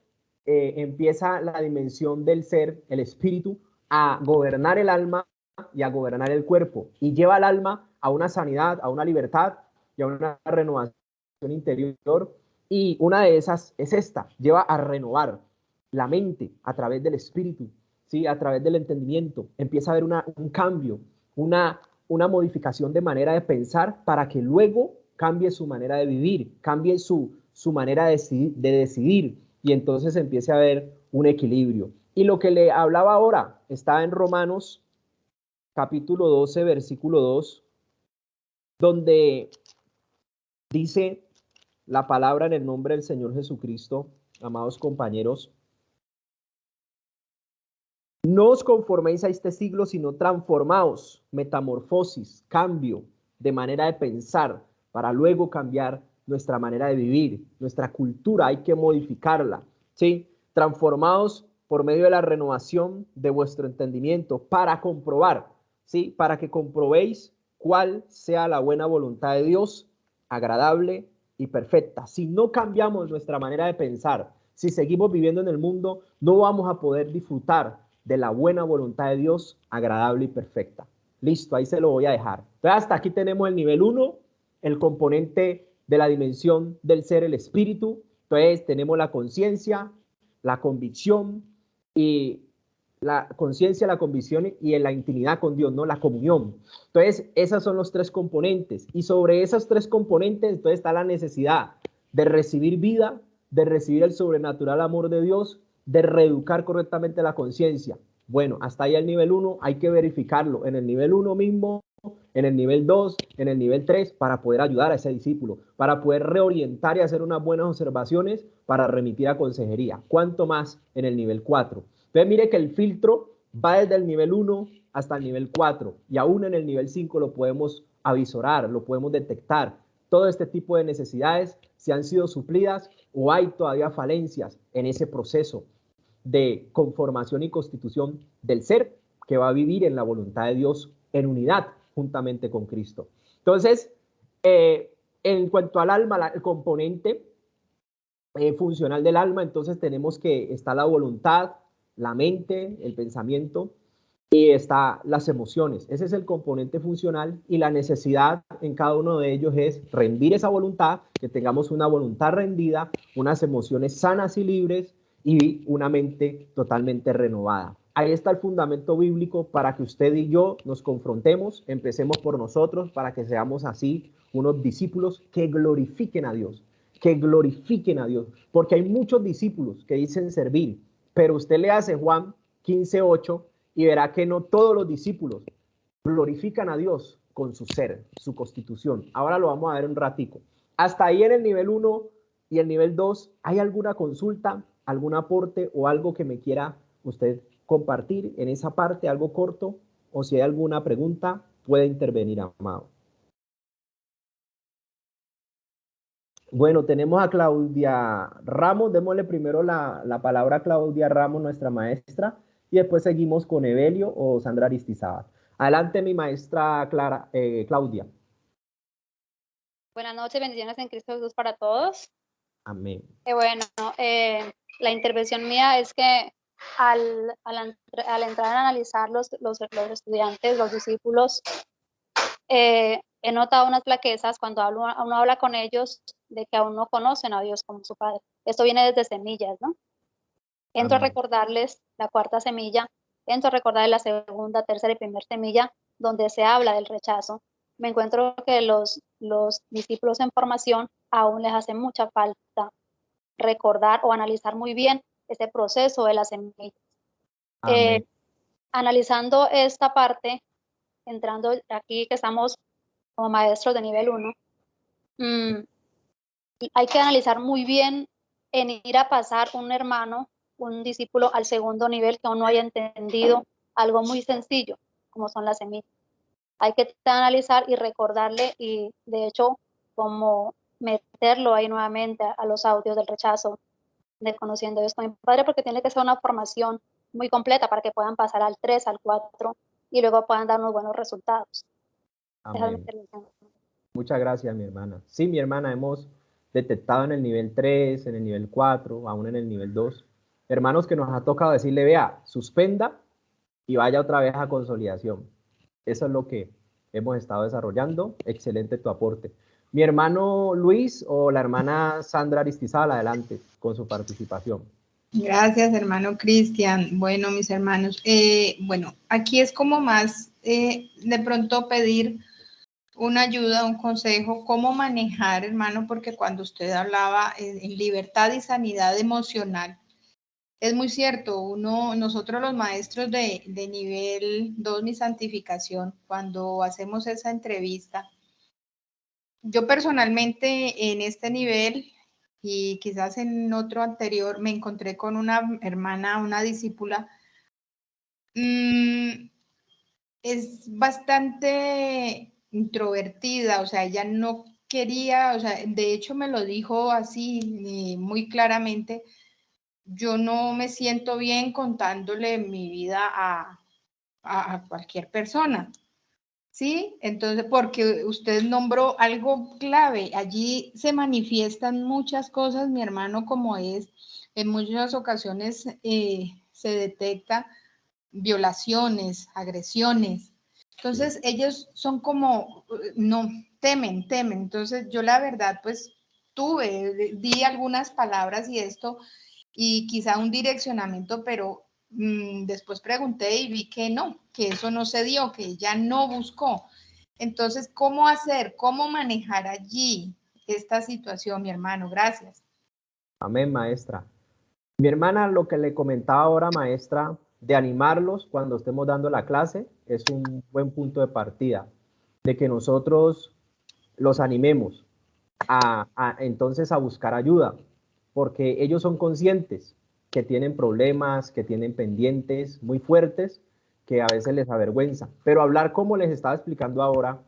Speaker 2: empieza la dimensión del ser, el espíritu, a gobernar el alma y a gobernar el cuerpo, y lleva al alma a una sanidad, a una libertad y a una renovación interior. Y una de esas es esta, lleva a renovar la mente a través del espíritu, ¿sí? A través del entendimiento. Empieza a haber un cambio, una modificación de manera de pensar para que luego cambie su manera de vivir, cambie su manera de decidir, y entonces empiece a haber un equilibrio. Y lo que le hablaba ahora está en Romanos capítulo 12, versículo 2, donde dice la palabra en el nombre del Señor Jesucristo, amados compañeros, no os conforméis a este siglo, sino transformaos, metamorfosis, cambio de manera de pensar, para luego cambiar nuestra manera de vivir, nuestra cultura, hay que modificarla, ¿sí? Transformaos por medio de la renovación de vuestro entendimiento para comprobar, ¿sí? Para que comprobéis cuál sea la buena voluntad de Dios, agradable y perfecta. Si no cambiamos nuestra manera de pensar, si seguimos viviendo en el mundo, no vamos a poder disfrutar de la buena voluntad de Dios, agradable y perfecta. Listo, ahí se lo voy a dejar. Entonces, hasta aquí tenemos el nivel 1, el componente de la dimensión del ser, el espíritu. Entonces, tenemos la conciencia, la convicción, y la conciencia, la convicción y en la intimidad con Dios, ¿no? La comunión. Entonces, esos son los tres componentes. Y sobre esos tres componentes, entonces está la necesidad de recibir vida, de recibir el sobrenatural amor de Dios, de reeducar correctamente la conciencia. Bueno, hasta ahí el nivel 1, hay que verificarlo en el nivel 1 mismo, en el nivel 2, en el nivel 3, para poder ayudar a ese discípulo, para poder reorientar y hacer unas buenas observaciones para remitir a consejería. ¿Cuánto más en el nivel 4? Entonces mire que el filtro va desde el nivel 1 hasta el nivel 4, y aún en el nivel 5 lo podemos avisorar, lo podemos detectar. Todo este tipo de necesidades, si han sido suplidas o hay todavía falencias en ese proceso de conformación y constitución del ser que va a vivir en la voluntad de Dios en unidad juntamente con Cristo. Entonces, en cuanto al alma, el componente funcional del alma, entonces tenemos que está la voluntad, la mente, el pensamiento y está las emociones. Ese es el componente funcional y la necesidad en cada uno de ellos es rendir esa voluntad, que tengamos una voluntad rendida, unas emociones sanas y libres y una mente totalmente renovada. Ahí está el fundamento bíblico para que usted y yo nos confrontemos, empecemos por nosotros para que seamos así unos discípulos que glorifiquen a Dios, porque hay muchos discípulos que dicen servir, pero usted le hace Juan 15:8 y verá que no todos los discípulos glorifican a Dios con su ser, su constitución. Ahora lo vamos a ver un ratico. Hasta ahí en el nivel 1 y el nivel 2, ¿hay alguna consulta, algún aporte o algo que me quiera usted compartir en esa parte, algo corto? O si hay alguna pregunta, puede intervenir, amado. Bueno, tenemos a Claudia Ramos. Démosle primero la palabra a Claudia Ramos, nuestra maestra, y después seguimos con Evelio o Sandra Aristizábal. Adelante, mi maestra Claudia.
Speaker 5: Buenas noches, bendiciones en Cristo Jesús para todos.
Speaker 2: Amén.
Speaker 5: Bueno, la intervención mía es que al entrar a analizar los estudiantes, los discípulos, he notado unas flaquezas cuando uno habla con ellos de que aún no conocen a Dios como su Padre. Esto viene desde semillas, ¿no? Entro a recordarles la cuarta semilla, entro a recordarles la segunda, tercera y primera semilla, donde se habla del rechazo. Me encuentro que los discípulos en formación aún les hace mucha falta recordar o analizar muy bien ese proceso de las semillas. Analizando esta parte, entrando aquí que estamos como maestros de nivel 1, hay que analizar muy bien en ir a pasar un discípulo al segundo nivel que aún no haya entendido algo muy sencillo, como son las semillas. Hay que analizar y recordarle y, de hecho, como meterlo ahí nuevamente a los audios del rechazo, de conociendo esto mi padre, porque tiene que ser una formación muy completa para que puedan pasar al 3, al 4 y luego puedan dar unos buenos resultados.
Speaker 2: Amén. Muchas gracias, mi hermana. Sí, mi hermana, hemos detectado en el nivel 3, en el nivel 4, aún en el nivel 2. Hermanos que nos ha tocado decirle, vea, suspenda y vaya otra vez a consolidación. Eso es lo que hemos estado desarrollando. Excelente tu aporte. Mi hermano Luis o la hermana Sandra Aristizábal, adelante con su participación.
Speaker 3: Gracias, hermano Cristian. Bueno, mis hermanos, bueno, aquí es como más de pronto pedir una ayuda, un consejo, cómo manejar, hermano, porque cuando usted hablaba en libertad y sanidad emocional, es muy cierto, nosotros los maestros de nivel 2, mi santificación, cuando hacemos esa entrevista, yo personalmente en este nivel y quizás en otro anterior me encontré con una hermana, una discípula, es bastante introvertida, o sea, ella no quería, o sea, de hecho me lo dijo así muy claramente, yo no me siento bien contándole mi vida a cualquier persona, ¿sí? Entonces, porque usted nombró algo clave, allí se manifiestan muchas cosas, mi hermano, como es, en muchas ocasiones se detecta violaciones, agresiones. Entonces, ellos son como, no, temen. Entonces, yo la verdad, pues, di algunas palabras y esto, y quizá un direccionamiento, pero después pregunté y vi que no, que eso no se dio, que ella no buscó. Entonces, ¿cómo hacer? ¿Cómo manejar allí esta situación, mi hermano? Gracias.
Speaker 2: Amén, maestra. Mi hermana, lo que le comentaba ahora, maestra, de animarlos cuando estemos dando la clase, es un buen punto de partida, de que nosotros los animemos entonces a buscar ayuda, porque ellos son conscientes que tienen problemas, que tienen pendientes muy fuertes, que a veces les avergüenza, pero hablar como les estaba explicando ahora,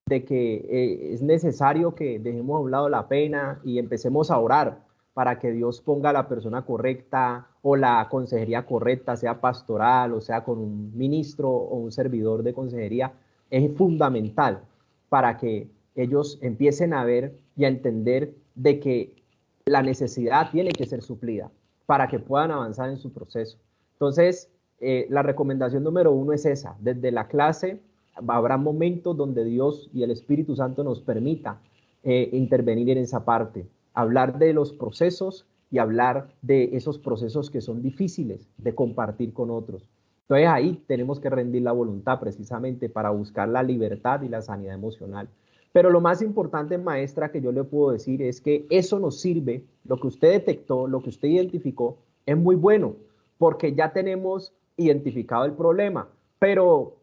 Speaker 2: de que es necesario que dejemos a un lado la pena y empecemos a orar para que Dios ponga a la persona correcta o la consejería correcta, sea pastoral o sea con un ministro o un servidor de consejería, es fundamental para que ellos empiecen a ver y a entender de que la necesidad tiene que ser suplida para que puedan avanzar en su proceso. Entonces, la recomendación número 1 es esa. Desde la clase habrá momentos donde Dios y el Espíritu Santo nos permita intervenir en esa parte, hablar de los procesos y hablar de esos procesos que son difíciles de compartir con otros. Entonces ahí tenemos que rendir la voluntad precisamente para buscar la libertad y la sanidad emocional. Pero lo más importante, maestra, que yo le puedo decir es que eso nos sirve, lo que usted detectó, lo que usted identificó, es muy bueno, porque ya tenemos identificado el problema, pero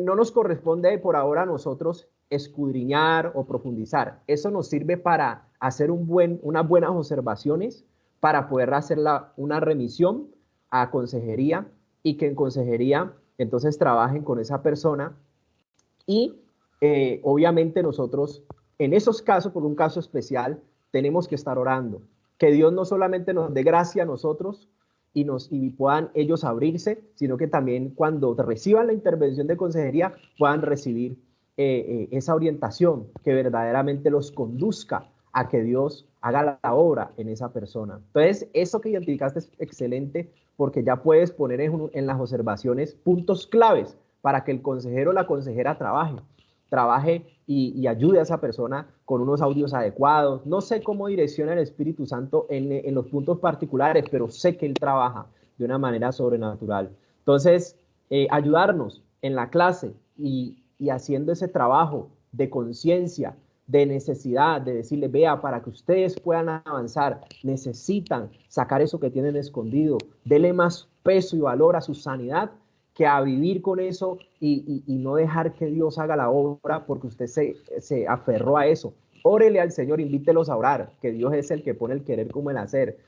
Speaker 2: no nos corresponde por ahora a nosotros escudriñar o profundizar. Eso nos sirve para hacer unas buenas observaciones, para poder hacer una remisión a consejería y que en consejería entonces trabajen con esa persona y obviamente nosotros en esos casos, por un caso especial, tenemos que estar orando, que Dios no solamente nos dé gracia a nosotros y puedan ellos abrirse, sino que también cuando reciban la intervención de consejería puedan recibir esa orientación que verdaderamente los conduzca a que Dios haga la obra en esa persona. Entonces, eso que identificaste es excelente porque ya puedes poner en las observaciones puntos claves para que el consejero o la consejera trabaje y ayude a esa persona con unos audios adecuados. No sé cómo direcciona el Espíritu Santo en los puntos particulares, pero sé que Él trabaja de una manera sobrenatural. Entonces, ayudarnos en la clase y haciendo ese trabajo de conciencia, de necesidad, de decirles, vea, para que ustedes puedan avanzar, necesitan sacar eso que tienen escondido, dele más peso y valor a su sanidad que a vivir con eso y no dejar que Dios haga la obra porque usted se aferró a eso. Órele al Señor, invítelos a orar, que Dios es el que pone el querer como el hacer.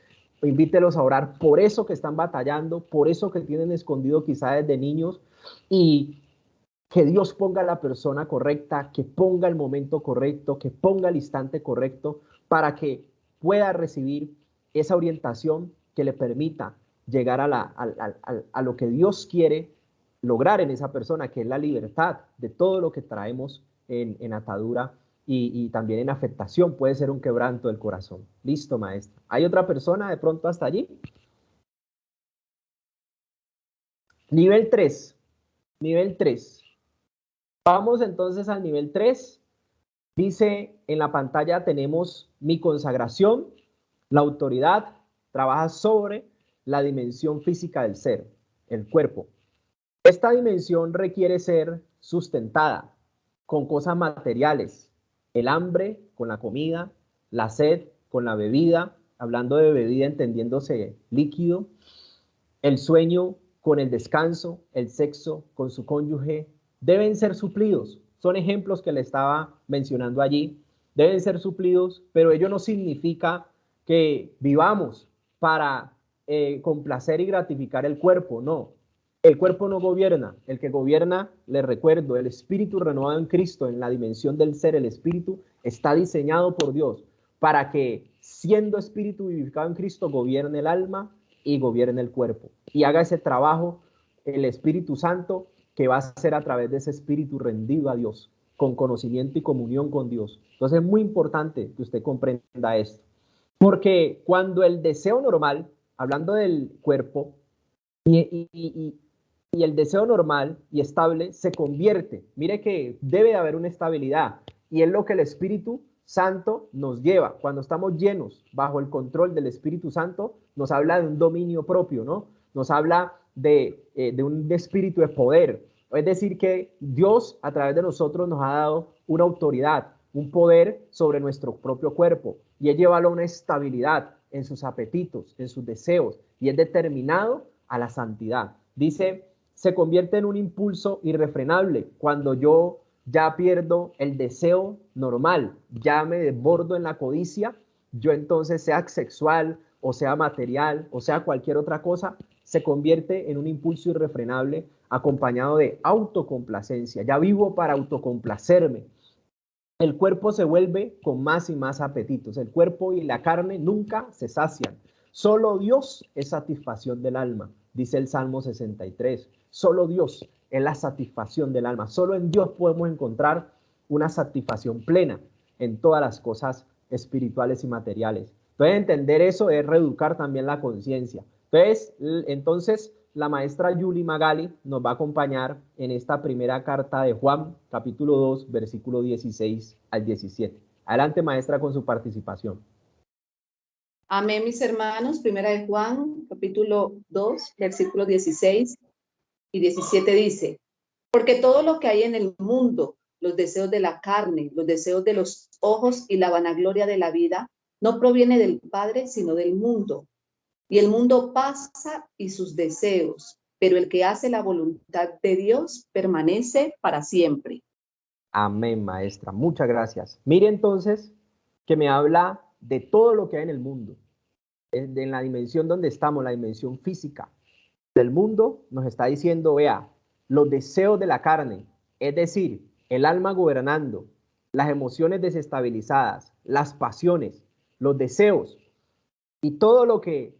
Speaker 2: Invítelos a orar por eso que están batallando, por eso que tienen escondido quizá desde niños y que Dios ponga a la persona correcta, que ponga el momento correcto, que ponga el instante correcto para que pueda recibir esa orientación que le permita llegar a lo que Dios quiere lograr en esa persona, que es la libertad de todo lo que traemos en atadura y también en afectación. Puede ser un quebranto del corazón. Listo, maestra. ¿Hay otra persona de pronto hasta allí? Nivel 3. Nivel 3. Vamos entonces al nivel 3. Dice en la pantalla tenemos mi consagración, la autoridad, trabaja sobre la dimensión física del ser, el cuerpo. Esta dimensión requiere ser sustentada con cosas materiales, el hambre con la comida, la sed con la bebida, hablando de bebida entendiéndose líquido, el sueño con el descanso, el sexo con su cónyuge, deben ser suplidos. Son ejemplos que le estaba mencionando allí. Deben ser suplidos, pero ello no significa que vivamos para complacer y gratificar el cuerpo, no. El cuerpo no gobierna. El que gobierna, les recuerdo, el espíritu renovado en Cristo, en la dimensión del ser, el espíritu está diseñado por Dios para que, siendo espíritu vivificado en Cristo, gobierne el alma y gobierne el cuerpo. Y haga ese trabajo el Espíritu Santo, que va a ser a través de ese espíritu rendido a Dios, con conocimiento y comunión con Dios. Entonces es muy importante que usted comprenda esto. Porque cuando el deseo normal, hablando del cuerpo, y el deseo normal y estable se convierte, mire que debe haber una estabilidad, y es lo que el Espíritu Santo nos lleva. Cuando estamos llenos bajo el control del Espíritu Santo, nos habla de un dominio propio, ¿no? Nos habla de un espíritu de poder. Es decir, que Dios a través de nosotros nos ha dado una autoridad, un poder sobre nuestro propio cuerpo, y es llevarlo a una estabilidad en sus apetitos, en sus deseos, y es determinado a la santidad. Dice, se convierte en un impulso irrefrenable cuando yo ya pierdo el deseo normal, ya me desbordo en la codicia, yo entonces, sea sexual o sea material o sea cualquier otra cosa, se convierte en un impulso irrefrenable acompañado de autocomplacencia. Ya vivo para autocomplacerme. El cuerpo se vuelve con más y más apetitos. El cuerpo y la carne nunca se sacian. Solo Dios es satisfacción del alma, dice el Salmo 63. Solo Dios es la satisfacción del alma. Solo en Dios podemos encontrar una satisfacción plena en todas las cosas espirituales y materiales. Entonces, entender eso es reeducar también la conciencia. Entonces, la maestra Yuli Magali nos va a acompañar en esta primera carta de Juan, capítulo 2, versículo 16 al 17. Adelante, maestra, con su participación.
Speaker 6: Amén, mis hermanos. Primera de Juan, capítulo 2, versículo 16 y 17 dice: porque todo lo que hay en el mundo, los deseos de la carne, los deseos de los ojos y la vanagloria de la vida, no proviene del Padre, sino del mundo. Y el mundo pasa y sus deseos, pero el que hace la voluntad de Dios permanece para siempre.
Speaker 2: Amén, maestra. Muchas gracias. Mire entonces que me habla de todo lo que hay en el mundo, en la dimensión donde estamos, la dimensión física del mundo. Nos está diciendo, vea, los deseos de la carne, es decir, el alma gobernando, las emociones desestabilizadas, las pasiones, los deseos y todo lo que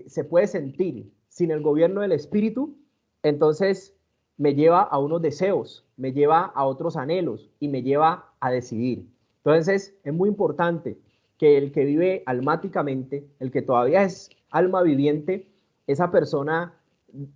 Speaker 2: se puede sentir sin el gobierno del espíritu, entonces me lleva a unos deseos, me lleva a otros anhelos y me lleva a decidir. Entonces es muy importante que el que vive almáticamente, el que todavía es alma viviente, esa persona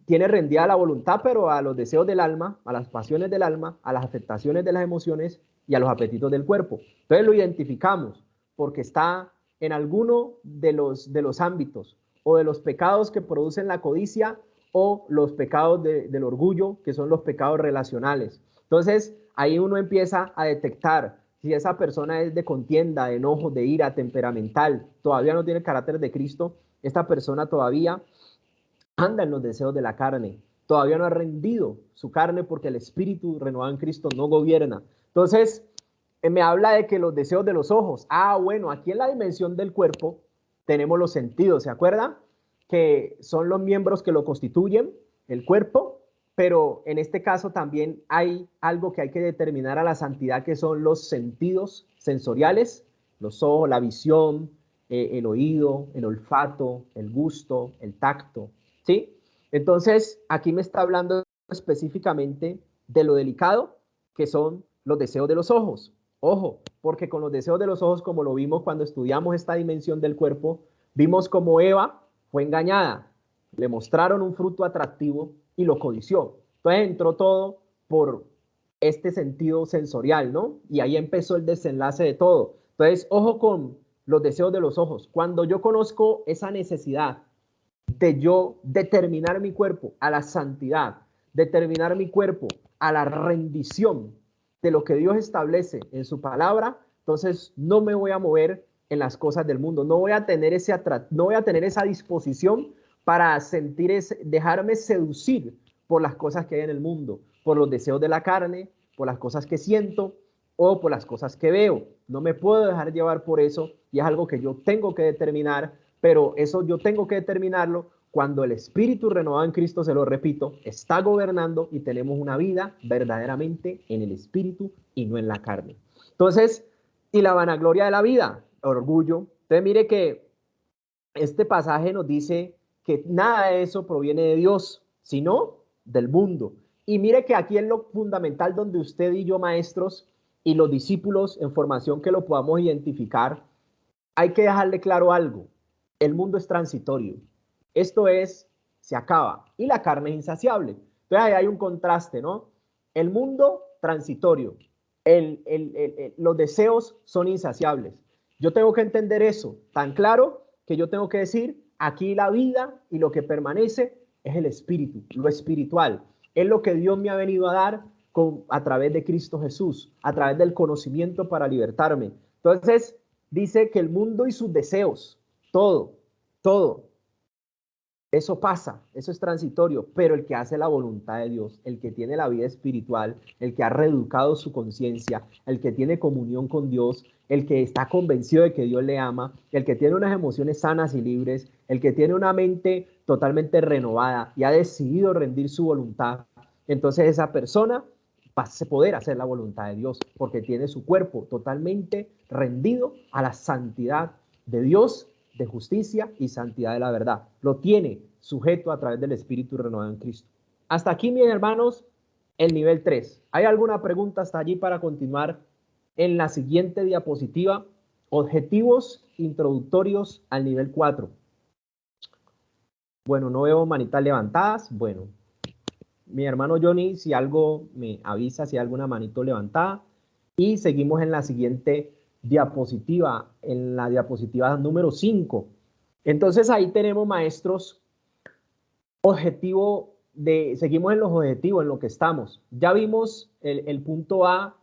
Speaker 2: tiene rendida la voluntad, pero a los deseos del alma, a las pasiones del alma, a las afectaciones de las emociones y a los apetitos del cuerpo. Entonces lo identificamos porque está en alguno de los ámbitos o de los pecados que producen la codicia o los pecados del orgullo, que son los pecados relacionales. Entonces ahí uno empieza a detectar si esa persona es de contienda, de enojo, de ira, temperamental, todavía no tiene el carácter de Cristo. Esta persona todavía anda en los deseos de la carne, todavía no ha rendido su carne porque el espíritu renovado en Cristo no gobierna. Entonces, me habla de que los deseos de los ojos, bueno, aquí en la dimensión del cuerpo tenemos los sentidos, ¿se acuerdan? Que son los miembros que lo constituyen, el cuerpo, pero en este caso también hay algo que hay que determinar a la santidad, que son los sentidos sensoriales, los ojos, la visión, el oído, el olfato, el gusto, el tacto, ¿sí? Entonces, aquí me está hablando específicamente de lo delicado que son los deseos de los ojos. Ojo, porque con los deseos de los ojos, como lo vimos cuando estudiamos esta dimensión del cuerpo, vimos cómo Eva fue engañada, le mostraron un fruto atractivo y lo codició. Entonces entró todo por este sentido sensorial, ¿no? Y ahí empezó el desenlace de todo. Entonces, ojo con los deseos de los ojos. Cuando yo conozco esa necesidad de yo determinar mi cuerpo a la santidad, determinar mi cuerpo a la rendición de lo que Dios establece en su palabra, entonces no me voy a mover en las cosas del mundo, no voy a tener esa disposición para dejarme seducir por las cosas que hay en el mundo, por los deseos de la carne, por las cosas que siento o por las cosas que veo. No me puedo dejar llevar por eso y es algo que yo tengo que determinar, pero eso yo tengo que determinarlo cuando el espíritu renovado en Cristo, se lo repito, está gobernando y tenemos una vida verdaderamente en el espíritu y no en la carne. Entonces, y la vanagloria de la vida, orgullo. Entonces, mire que este pasaje nos dice que nada de eso proviene de Dios, sino del mundo. Y mire que aquí es lo fundamental donde usted y yo, maestros, y los discípulos en formación, que lo podamos identificar, hay que dejarle claro algo. El mundo es transitorio. Esto se acaba y la carne es insaciable. Entonces ahí hay un contraste, ¿no? El mundo transitorio, los deseos son insaciables. Yo tengo que entender eso tan claro que yo tengo que decir, aquí la vida y lo que permanece es el espíritu, lo espiritual. Es lo que Dios me ha venido a dar a través de Cristo Jesús, a través del conocimiento para libertarme. Entonces dice que el mundo y sus deseos, todo, eso pasa, eso es transitorio, pero el que hace la voluntad de Dios, el que tiene la vida espiritual, el que ha reeducado su conciencia, el que tiene comunión con Dios, el que está convencido de que Dios le ama, el que tiene unas emociones sanas y libres, el que tiene una mente totalmente renovada y ha decidido rendir su voluntad, entonces esa persona va a poder hacer la voluntad de Dios porque tiene su cuerpo totalmente rendido a la santidad de Dios, de justicia y santidad de la verdad. Lo tiene sujeto a través del Espíritu renovado en Cristo. hasta aquí, mis hermanos, el nivel 3. ¿Hay alguna pregunta hasta allí para continuar en la siguiente diapositiva? Objetivos introductorios al nivel 4. Bueno, no veo manitas levantadas. Bueno, mi hermano Johnny, si algo me avisa, si hay alguna manito levantada. Y seguimos en la siguiente diapositiva, en la diapositiva número 5. Entonces ahí tenemos, maestros, seguimos en los objetivos, en lo que estamos. Ya vimos el punto A,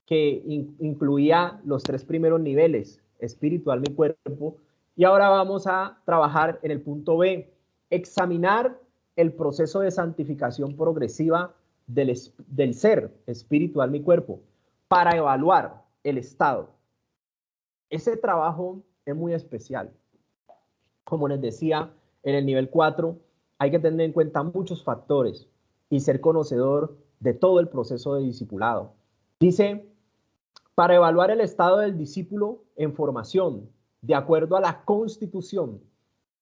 Speaker 2: que incluía los 3 primeros niveles, espíritu, alma y cuerpo. Y ahora vamos a trabajar en el punto B, examinar el proceso de santificación progresiva del ser, espíritu, alma y cuerpo, para evaluar el estado. Ese trabajo es muy especial. Como les decía, en el nivel 4 hay que tener en cuenta muchos factores y ser conocedor de todo el proceso de discipulado. Dice, para evaluar el estado del discípulo en formación, de acuerdo a la constitución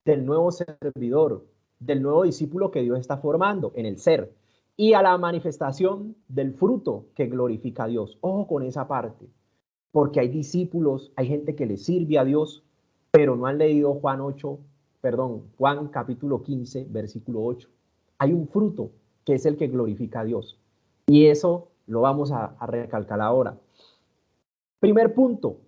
Speaker 2: del nuevo servidor, del nuevo discípulo que Dios está formando en el ser, y a la manifestación del fruto que glorifica a Dios. Ojo con esa parte, porque hay discípulos, hay gente que le sirve a Dios, pero no han leído Juan capítulo 15, versículo 8. Hay un fruto que es el que glorifica a Dios. Y eso lo vamos a recalcar ahora. Primer punto,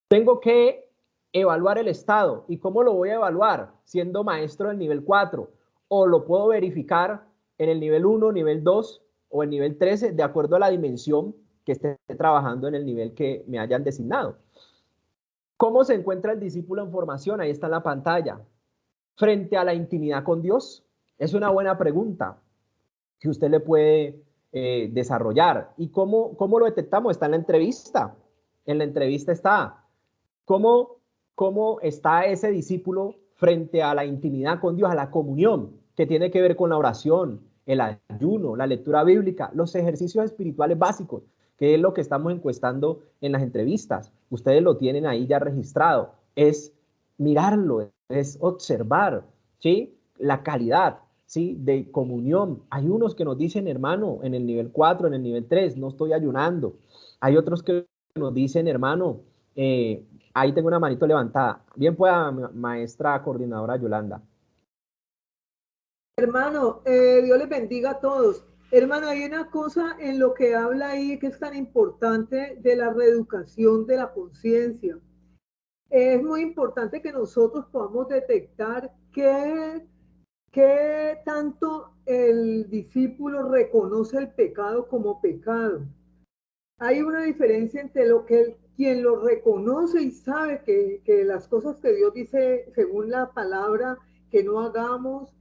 Speaker 2: tengo que evaluar el estado. ¿Y cómo lo voy a evaluar? Siendo maestro del nivel 4. O lo puedo verificar en el nivel 1, nivel 2 o el nivel 13, de acuerdo a la dimensión que esté trabajando en el nivel que me hayan designado. ¿Cómo se encuentra el discípulo en formación? Ahí está en la pantalla. Frente a la intimidad con Dios. Es una buena pregunta que usted le puede desarrollar. ¿Y cómo lo detectamos? Está en la entrevista. En la entrevista está cómo está ese discípulo frente a la intimidad con Dios, a la comunión, que tiene que ver con la oración, el ayuno, la lectura bíblica, los ejercicios espirituales básicos, que es lo que estamos encuestando en las entrevistas. Ustedes lo tienen ahí ya registrado. Es mirarlo, es observar, ¿sí? La calidad, ¿sí? De comunión. Hay unos que nos dicen, hermano, en el nivel 4, en el nivel 3, no estoy ayunando. Hay otros que nos dicen, hermano, ahí tengo una manito levantada. Bien pueda, maestra coordinadora Yolanda.
Speaker 1: Hermano, Dios les bendiga a todos. Hermano, hay una cosa en lo que habla ahí que es tan importante de la reeducación de la conciencia. Es muy importante que nosotros podamos detectar qué tanto el discípulo reconoce el pecado como pecado. Hay una diferencia entre lo que quien lo reconoce y sabe que las cosas que Dios dice según la palabra que no hagamos,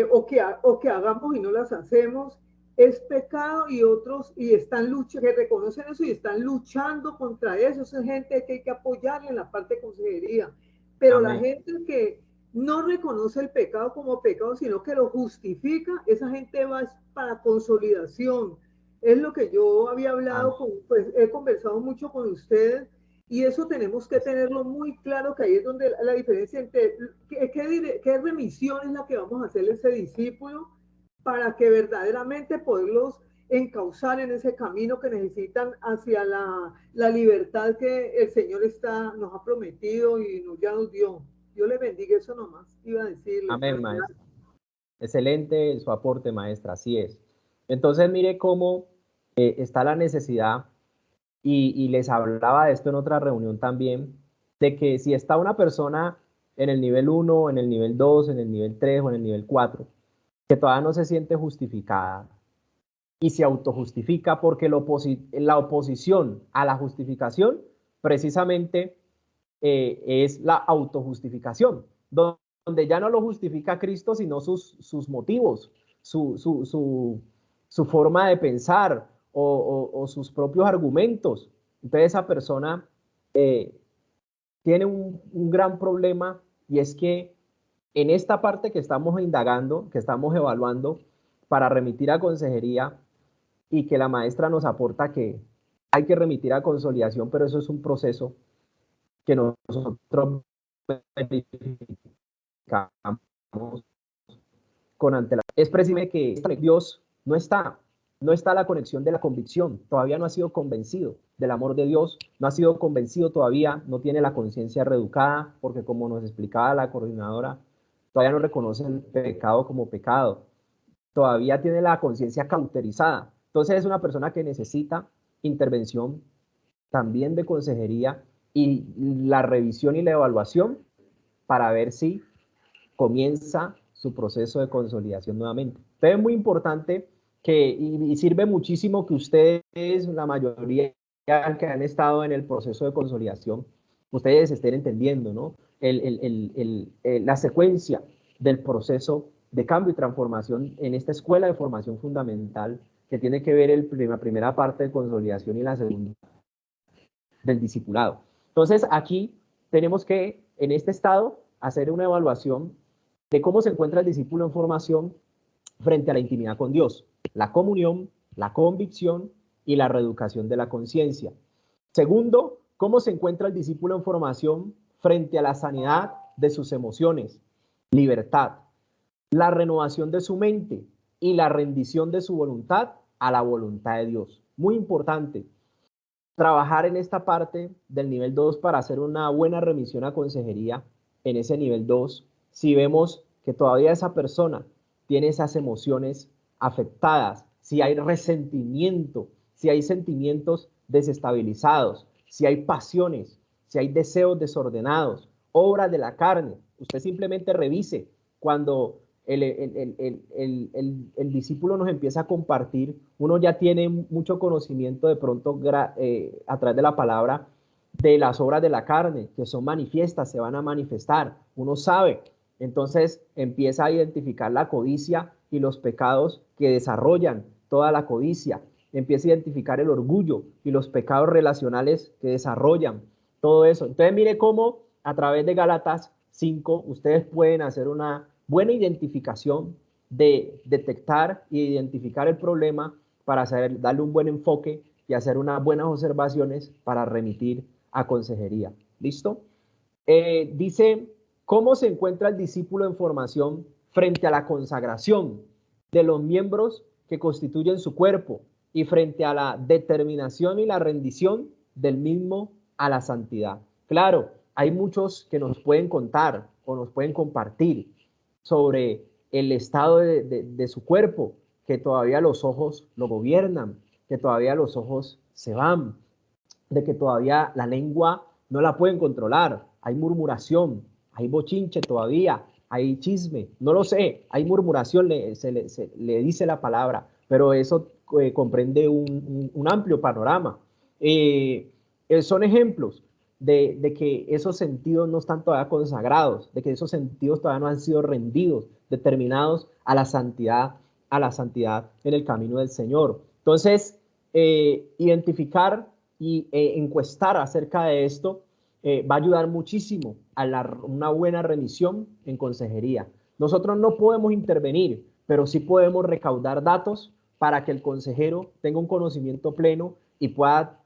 Speaker 1: o que hagamos y no las hacemos, es pecado, y otros están luchando, que reconocen eso y están luchando contra eso. Esa gente que hay que apoyarle en la parte de consejería. Pero amén, la gente que no reconoce el pecado como pecado, sino que lo justifica, esa gente va para consolidación. Es lo que yo había hablado, pues he conversado mucho con ustedes, y eso tenemos que tenerlo muy claro, que ahí es donde la diferencia entre qué remisión es la que vamos a hacerle a ese discípulo para que verdaderamente poderlos encauzar en ese camino que necesitan hacia la libertad que el Señor nos ha prometido y ya nos dio. Dios le bendiga, eso nomás iba a decirle.
Speaker 2: Amén, maestra. Excelente su aporte, maestra, así es. Entonces, mire cómo está la necesidad, y les hablaba de esto en otra reunión también, de que si está una persona en el nivel 1, en el nivel 2, en el nivel 3 o en el nivel 4, que todavía no se siente justificada y se autojustifica, porque la oposición a la justificación precisamente es la autojustificación, donde ya no lo justifica Cristo, sino sus motivos, su forma de pensar o sus propios argumentos. Entonces esa persona tiene un gran problema, y es que en esta parte que estamos indagando, que estamos evaluando para remitir a consejería, y que la maestra nos aporta que hay que remitir a consolidación, pero eso es un proceso que nosotros verificamos con antelación. Es precisamente que Dios no está la conexión de la convicción, todavía no ha sido convencido del amor de Dios, no ha sido convencido todavía, no tiene la conciencia reeducada, porque como nos explicaba la coordinadora, todavía no reconoce el pecado como pecado, todavía tiene la conciencia cauterizada. Entonces es una persona que necesita intervención también de consejería y la revisión y la evaluación para ver si comienza su proceso de consolidación nuevamente. Entonces es muy importante y sirve muchísimo que ustedes, la mayoría que han estado en el proceso de consolidación, ustedes estén entendiendo, ¿no? La secuencia del proceso de cambio y transformación en esta escuela de formación fundamental que tiene que ver la primera parte de consolidación y la segunda del discipulado. Entonces aquí tenemos que en este estado hacer una evaluación de cómo se encuentra el discípulo en formación frente a la intimidad con Dios, la comunión, la convicción y la reeducación de la conciencia. Segundo, cómo se encuentra el discípulo en formación frente a la sanidad de sus emociones, libertad, la renovación de su mente y la rendición de su voluntad a la voluntad de Dios. Muy importante trabajar en esta parte del nivel 2 para hacer una buena remisión a consejería en ese nivel 2. Si vemos que todavía esa persona tiene esas emociones afectadas, si hay resentimiento, si hay sentimientos desestabilizados, si hay pasiones, si hay deseos desordenados, obras de la carne, usted simplemente revise cuando el discípulo nos empieza a compartir, uno ya tiene mucho conocimiento de pronto a través de la palabra de las obras de la carne, que son manifiestas, se van a manifestar, uno sabe, entonces empieza a identificar la codicia y los pecados que desarrollan toda la codicia, empieza a identificar el orgullo y los pecados relacionales que desarrollan todo eso. Entonces mire cómo a través de Gálatas 5 ustedes pueden hacer una buena identificación de detectar y identificar el problema para darle un buen enfoque y hacer unas buenas observaciones para remitir a consejería. ¿Listo? Dice, ¿cómo se encuentra el discípulo en formación frente a la consagración de los miembros que constituyen su cuerpo y frente a la determinación y la rendición del mismo a la santidad? Claro, hay muchos que nos pueden contar o nos pueden compartir sobre el estado de su cuerpo, que todavía los ojos lo gobiernan, que todavía los ojos se van, de que todavía la lengua no la pueden controlar, hay murmuración, hay bochinche todavía, hay chisme, no lo sé, hay murmuración, le dice la palabra, pero eso comprende un amplio panorama. Son ejemplos de que esos sentidos no están todavía consagrados, de que esos sentidos todavía no han sido rendidos, determinados a la santidad en el camino del Señor. Entonces, identificar y encuestar acerca de esto va a ayudar muchísimo a una buena remisión en consejería. Nosotros no podemos intervenir, pero sí podemos recaudar datos para que el consejero tenga un conocimiento pleno y pueda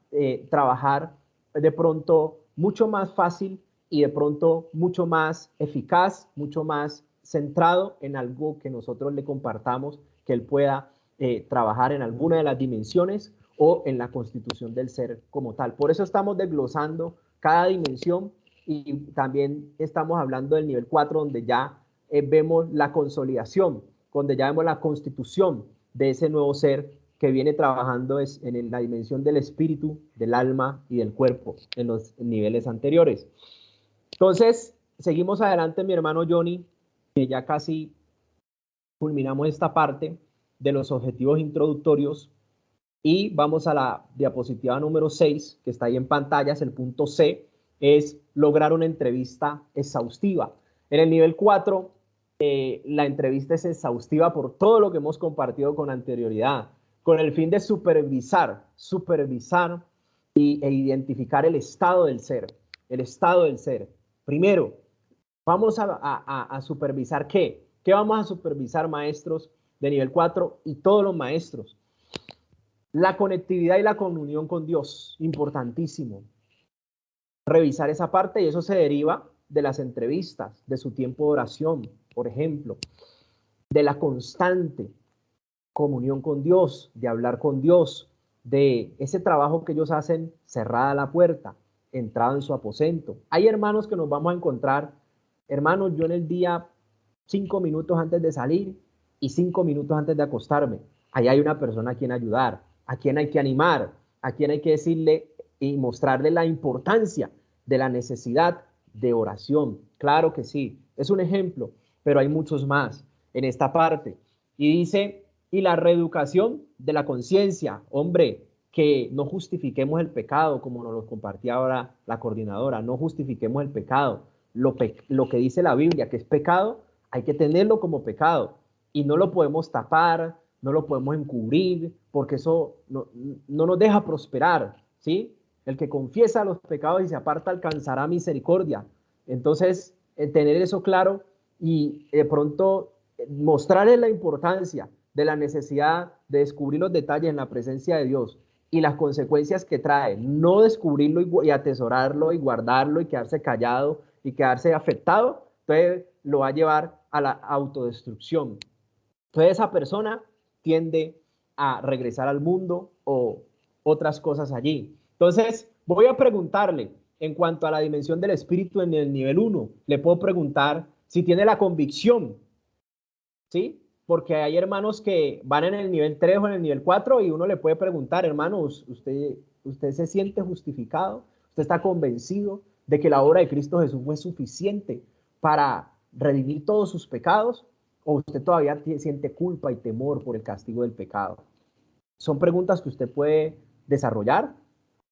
Speaker 2: trabajar de pronto mucho más fácil y de pronto mucho más eficaz, mucho más centrado en algo que nosotros le compartamos, que él pueda trabajar en alguna de las dimensiones o en la constitución del ser como tal. Por eso estamos desglosando cada dimensión y también estamos hablando del nivel 4, donde ya vemos la consolidación, donde ya vemos la constitución de ese nuevo ser que viene trabajando en la dimensión del espíritu, del alma y del cuerpo en los niveles anteriores. Entonces, seguimos adelante, mi hermano Johnny, que ya casi culminamos esta parte de los objetivos introductorios y vamos a la diapositiva número 6, que está ahí en pantallas. El punto C es lograr una entrevista exhaustiva. En el nivel 4, la entrevista es exhaustiva por todo lo que hemos compartido con anterioridad, con el fin de supervisar e identificar el estado del ser, Primero, vamos a supervisar ¿qué? ¿Qué vamos a supervisar, maestros de nivel 4 y todos los maestros? La conectividad y la comunión con Dios, importantísimo. Revisar esa parte, y eso se deriva de las entrevistas, de su tiempo de oración, por ejemplo. de la constante comunión con Dios, de hablar con Dios, de ese trabajo que ellos hacen cerrada la puerta, entrado en su aposento. Hay hermanos que nos vamos a encontrar, hermanos, yo en el día 5 minutos antes de salir y 5 minutos antes de acostarme, ahí hay una persona a quien ayudar, a quien hay que animar, a quien hay que decirle y mostrarle la importancia de la necesidad de oración. Claro que sí, es un ejemplo, pero hay muchos más en esta parte. Y dice, y la reeducación de la conciencia, hombre, que no justifiquemos el pecado, como nos lo compartía ahora la coordinadora, no justifiquemos el pecado. Lo que dice la Biblia, que es pecado, hay que tenerlo como pecado y no lo podemos tapar, no lo podemos encubrir, porque eso no nos deja prosperar, ¿sí? El que confiesa los pecados y se aparta alcanzará misericordia. Entonces, tener eso claro y de pronto mostrarles la importancia de la necesidad de descubrir los detalles en la presencia de Dios y las consecuencias que trae, no descubrirlo y atesorarlo y guardarlo y quedarse callado y quedarse afectado, entonces lo va a llevar a la autodestrucción. Entonces esa persona tiende a regresar al mundo o otras cosas allí. Entonces voy a preguntarle en cuanto a la dimensión del espíritu en el nivel 1, le puedo preguntar si tiene la convicción, ¿sí? Porque hay hermanos que van en el nivel 3 o en el nivel 4 y uno le puede preguntar, hermanos, ¿usted se siente justificado? ¿Usted está convencido de que la obra de Cristo Jesús fue suficiente para redimir todos sus pecados? ¿O usted todavía siente culpa y temor por el castigo del pecado? Son preguntas que usted puede desarrollar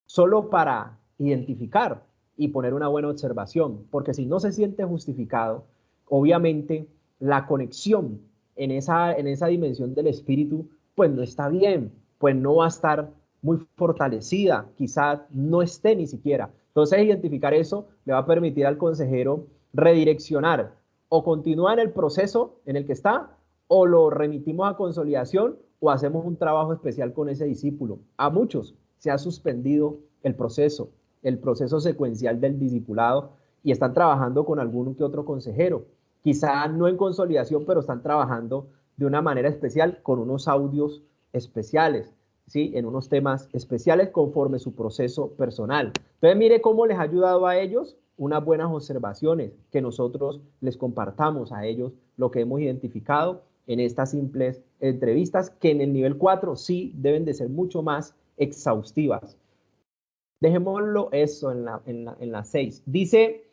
Speaker 2: solo para identificar y poner una buena observación, porque si no se siente justificado, obviamente la conexión en esa dimensión del espíritu, pues no está bien, pues no va a estar muy fortalecida, quizás no esté ni siquiera. Entonces, identificar eso le va a permitir al consejero redireccionar o continúa en el proceso en el que está o lo remitimos a consolidación o hacemos un trabajo especial con ese discípulo. A muchos se ha suspendido el proceso secuencial del discipulado y están trabajando con algún que otro consejero. Quizá no en consolidación, pero están trabajando de una manera especial con unos audios especiales, ¿sí? En unos temas especiales conforme su proceso personal. Entonces, mire cómo les ha ayudado a ellos unas buenas observaciones, que nosotros les compartamos a ellos lo que hemos identificado en estas simples entrevistas, que en el nivel 4 sí deben de ser mucho más exhaustivas. Dejémoslo eso en la 6. Dice,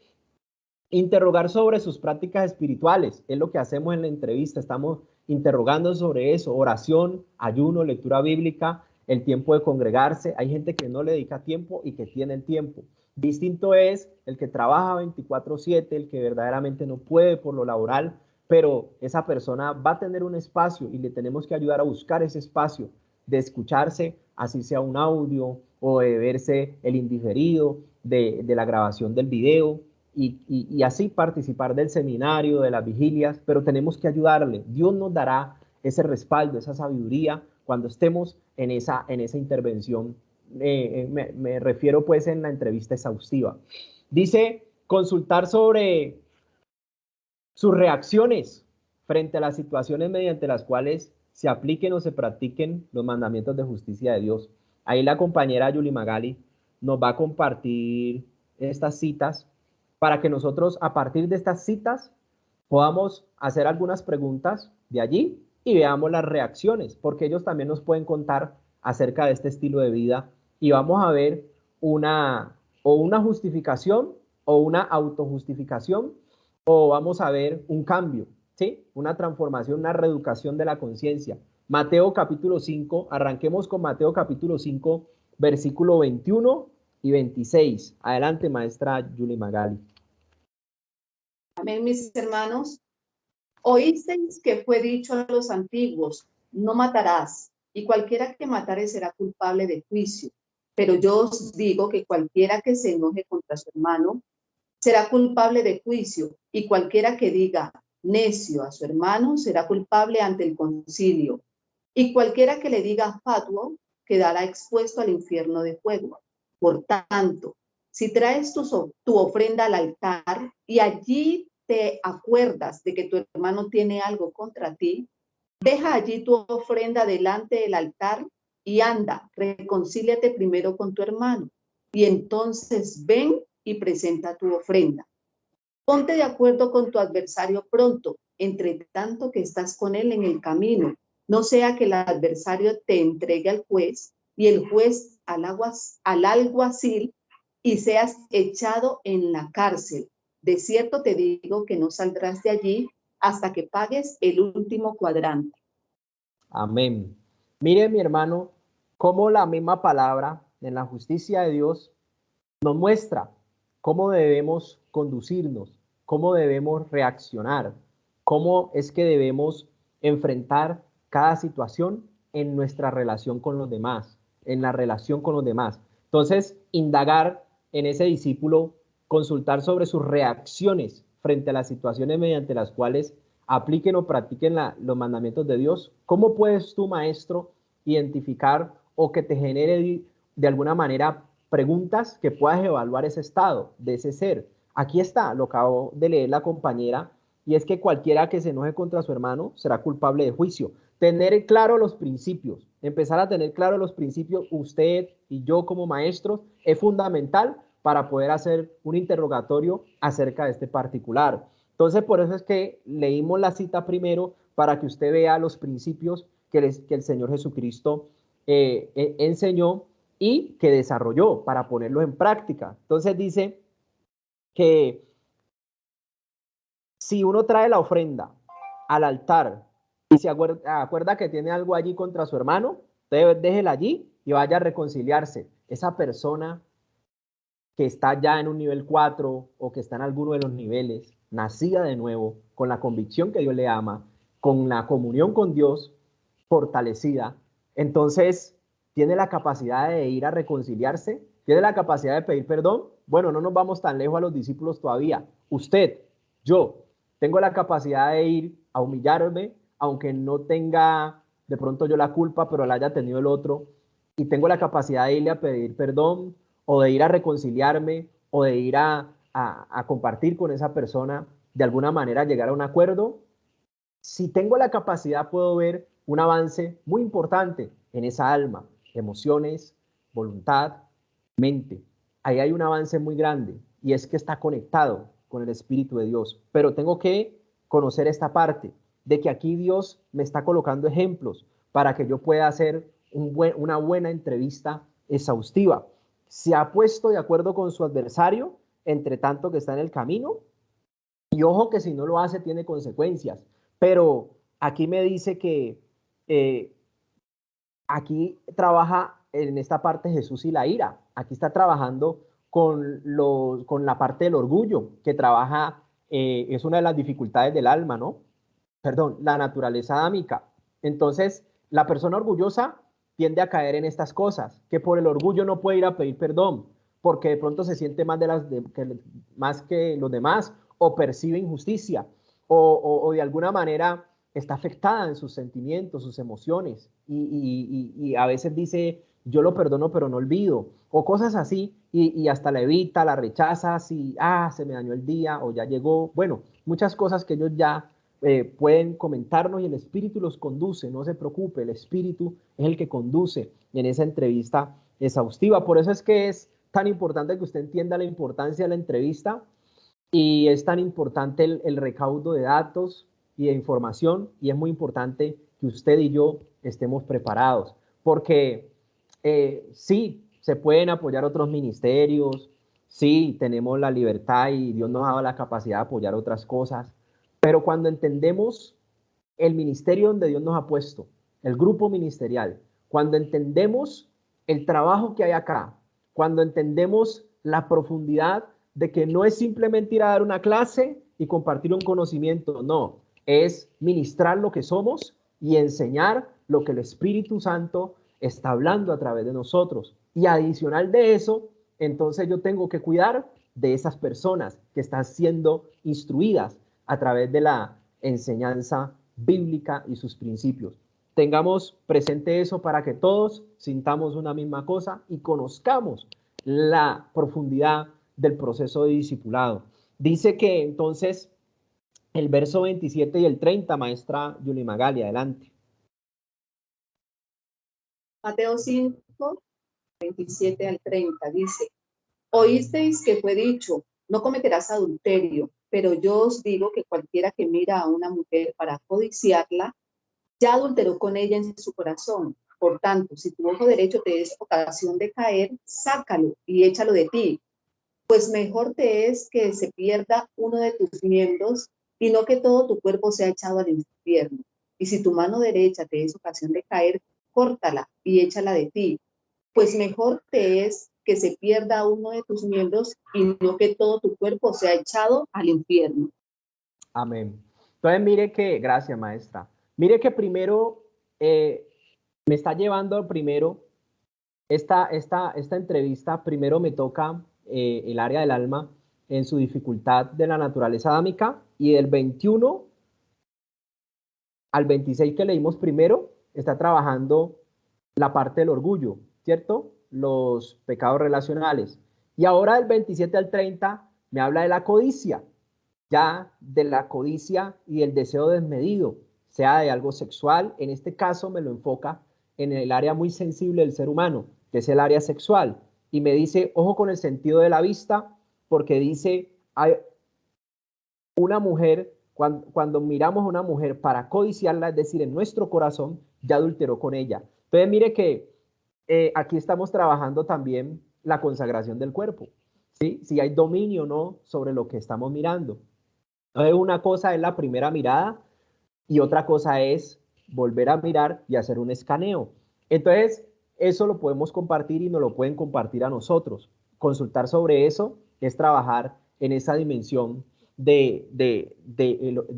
Speaker 2: interrogar sobre sus prácticas espirituales. Es lo que hacemos en la entrevista. Estamos interrogando sobre eso. Oración, ayuno, lectura bíblica, el tiempo de congregarse. Hay gente que no le dedica tiempo y que tiene el tiempo. Distinto es el que trabaja 24/7, el que verdaderamente no puede por lo laboral, pero esa persona va a tener un espacio y le tenemos que ayudar a buscar ese espacio de escucharse, así sea un audio o de verse el indiferido de la grabación del video y así participar del seminario, de las vigilias, pero tenemos que ayudarle. Dios nos dará ese respaldo, esa sabiduría cuando estemos en esa intervención. Me refiero pues en la entrevista exhaustiva. Dice, consultar sobre sus reacciones frente a las situaciones mediante las cuales se apliquen o se practiquen los mandamientos de justicia de Dios. Ahí la compañera Yuli Magali nos va a compartir estas citas para que nosotros a partir de estas citas podamos hacer algunas preguntas de allí y veamos las reacciones, porque ellos también nos pueden contar acerca de este estilo de vida y vamos a ver una justificación o una autojustificación o vamos a ver un cambio, ¿sí? Una transformación, una reeducación de la conciencia. Mateo capítulo 5, arranquemos con Mateo capítulo 5, versículo 21 y 26. Adelante, maestra Yuli Magali.
Speaker 6: Amén, mis hermanos. Oísteis que fue dicho a los antiguos, no matarás, y cualquiera que matare será culpable de juicio. Pero yo os digo que cualquiera que se enoje contra su hermano será culpable de juicio, y cualquiera que diga necio a su hermano será culpable ante el concilio, y cualquiera que le diga fatuo quedará expuesto al infierno de fuego. Por tanto, si traes tu ofrenda al altar y allí te acuerdas de que tu hermano tiene algo contra ti, deja allí tu ofrenda delante del altar y anda, reconcíliate primero con tu hermano, y entonces ven y presenta tu ofrenda. Ponte de acuerdo con tu adversario pronto, entre tanto que estás con él en el camino, no sea que el adversario te entregue al juez y el juez al alguacil y seas echado en la cárcel. De cierto te digo que no saldrás de allí hasta que pagues el último cuadrante.
Speaker 2: Amén. Mire, mi hermano, cómo la misma palabra en la justicia de Dios nos muestra cómo debemos conducirnos, cómo debemos reaccionar, cómo es que debemos enfrentar cada situación en nuestra relación con los demás, en la relación con los demás. Entonces, indagar en ese discípulo, consultar sobre sus reacciones frente a las situaciones mediante las cuales apliquen o practiquen los mandamientos de Dios. ¿Cómo puedes tú, maestro, identificar o que te genere de alguna manera preguntas que puedas evaluar ese estado de ese ser? Aquí está, lo acabo de leer la compañera, y es que cualquiera que se enoje contra su hermano será culpable de juicio. Tener claro los principios, empezar a tener claro los principios, usted y yo como maestros, es fundamental para poder hacer un interrogatorio acerca de este particular. Entonces, por eso es que leímos la cita primero, para que usted vea los principios que el Señor Jesucristo enseñó y que desarrolló para ponerlos en práctica. Entonces dice que si uno trae la ofrenda al altar y se acuerda que tiene algo allí contra su hermano, déjela allí y vaya a reconciliarse. Esa persona que está ya en un nivel 4 o que está en alguno de los niveles, nacida de nuevo, con la convicción que Dios le ama, con la comunión con Dios fortalecida, entonces tiene la capacidad de ir a reconciliarse, tiene la capacidad de pedir perdón. Bueno, no nos vamos tan lejos a los discípulos todavía. Usted, yo, tengo la capacidad de ir a humillarme, aunque no tenga de pronto yo la culpa, pero la haya tenido el otro, y tengo la capacidad de irle a pedir perdón, o de ir a reconciliarme, o de ir a compartir con esa persona, de alguna manera llegar a un acuerdo. Si tengo la capacidad, puedo ver un avance muy importante en esa alma, emociones, voluntad, mente. Ahí hay un avance muy grande, y es que está conectado con el Espíritu de Dios. Pero tengo que conocer esta parte de que aquí Dios me está colocando ejemplos para que yo pueda hacer una buena entrevista exhaustiva. Se ha puesto de acuerdo con su adversario, entre tanto que está en el camino, y ojo que si no lo hace tiene consecuencias. Pero aquí me dice que aquí trabaja en esta parte Jesús y la ira. Aquí está trabajando con la parte del orgullo, que trabaja, es una de las dificultades del alma, ¿no? Perdón, la naturaleza adámica. Entonces, la persona orgullosa tiende a caer en estas cosas, que por el orgullo no puede ir a pedir perdón, porque de pronto se siente más que los demás, o percibe injusticia, o de alguna manera está afectada en sus sentimientos, sus emociones, y a veces dice, yo lo perdono pero no olvido, o cosas así, y hasta la evita, la rechaza, si, se me dañó el día, o ya llegó, bueno, muchas cosas que ellos ya pueden comentarnos, y el Espíritu los conduce, no se preocupe, el Espíritu es el que conduce en esa entrevista exhaustiva. Por eso es que es tan importante que usted entienda la importancia de la entrevista, y es tan importante el recaudo de datos y de información, y es muy importante que usted y yo estemos preparados, porque sí, se pueden apoyar otros ministerios, sí, tenemos la libertad y Dios nos ha dado la capacidad de apoyar otras cosas, pero cuando entendemos el ministerio donde Dios nos ha puesto, el grupo ministerial, cuando entendemos el trabajo que hay acá, cuando entendemos la profundidad de que no es simplemente ir a dar una clase y compartir un conocimiento, no, es ministrar lo que somos y enseñar lo que el Espíritu Santo está hablando a través de nosotros. Y adicional de eso, entonces yo tengo que cuidar de esas personas que están siendo instruidas a través de la enseñanza bíblica y sus principios. Tengamos presente eso para que todos sintamos una misma cosa y conozcamos la profundidad del proceso de discipulado. Dice que entonces el verso 27 y el 30, maestra Yuli Magali, adelante.
Speaker 6: Mateo 5, 27 al 30 dice: Oísteis que fue dicho, no cometerás adulterio, pero yo os digo que cualquiera que mira a una mujer para codiciarla, ya adulteró con ella en su corazón. Por tanto, si tu ojo derecho te es ocasión de caer, sácalo y échalo de ti, pues mejor te es que se pierda uno de tus miembros y no que todo tu cuerpo sea echado al infierno. Y si tu mano derecha te es ocasión de caer, córtala y échala de ti, pues mejor te es que se pierda uno de tus miembros y no que todo tu cuerpo sea echado al infierno.
Speaker 2: Amén. Entonces mire que, gracias maestra, mire que primero me está llevando primero esta entrevista, primero me toca el área del alma en su dificultad de la naturaleza adámica, y del 21 al 26 que leímos primero, está trabajando la parte del orgullo, ¿cierto? Los pecados relacionales. Y ahora del 27 al 30 me habla de la codicia, ya de la codicia y el deseo desmedido, sea de algo sexual. En este caso me lo enfoca en el área muy sensible del ser humano, que es el área sexual. Y me dice, ojo con el sentido de la vista, porque dice, hay una mujer, cuando miramos a una mujer para codiciarla, es decir, en nuestro corazón, ya adulteró con ella. Entonces mire que aquí estamos trabajando también la consagración del cuerpo, ¿sí? Si hay dominio o no sobre lo que estamos mirando. Entonces una cosa es la primera mirada y otra cosa es volver a mirar y hacer un escaneo. Entonces eso lo podemos compartir y nos lo pueden compartir a nosotros. Consultar sobre eso es trabajar en esa dimensión de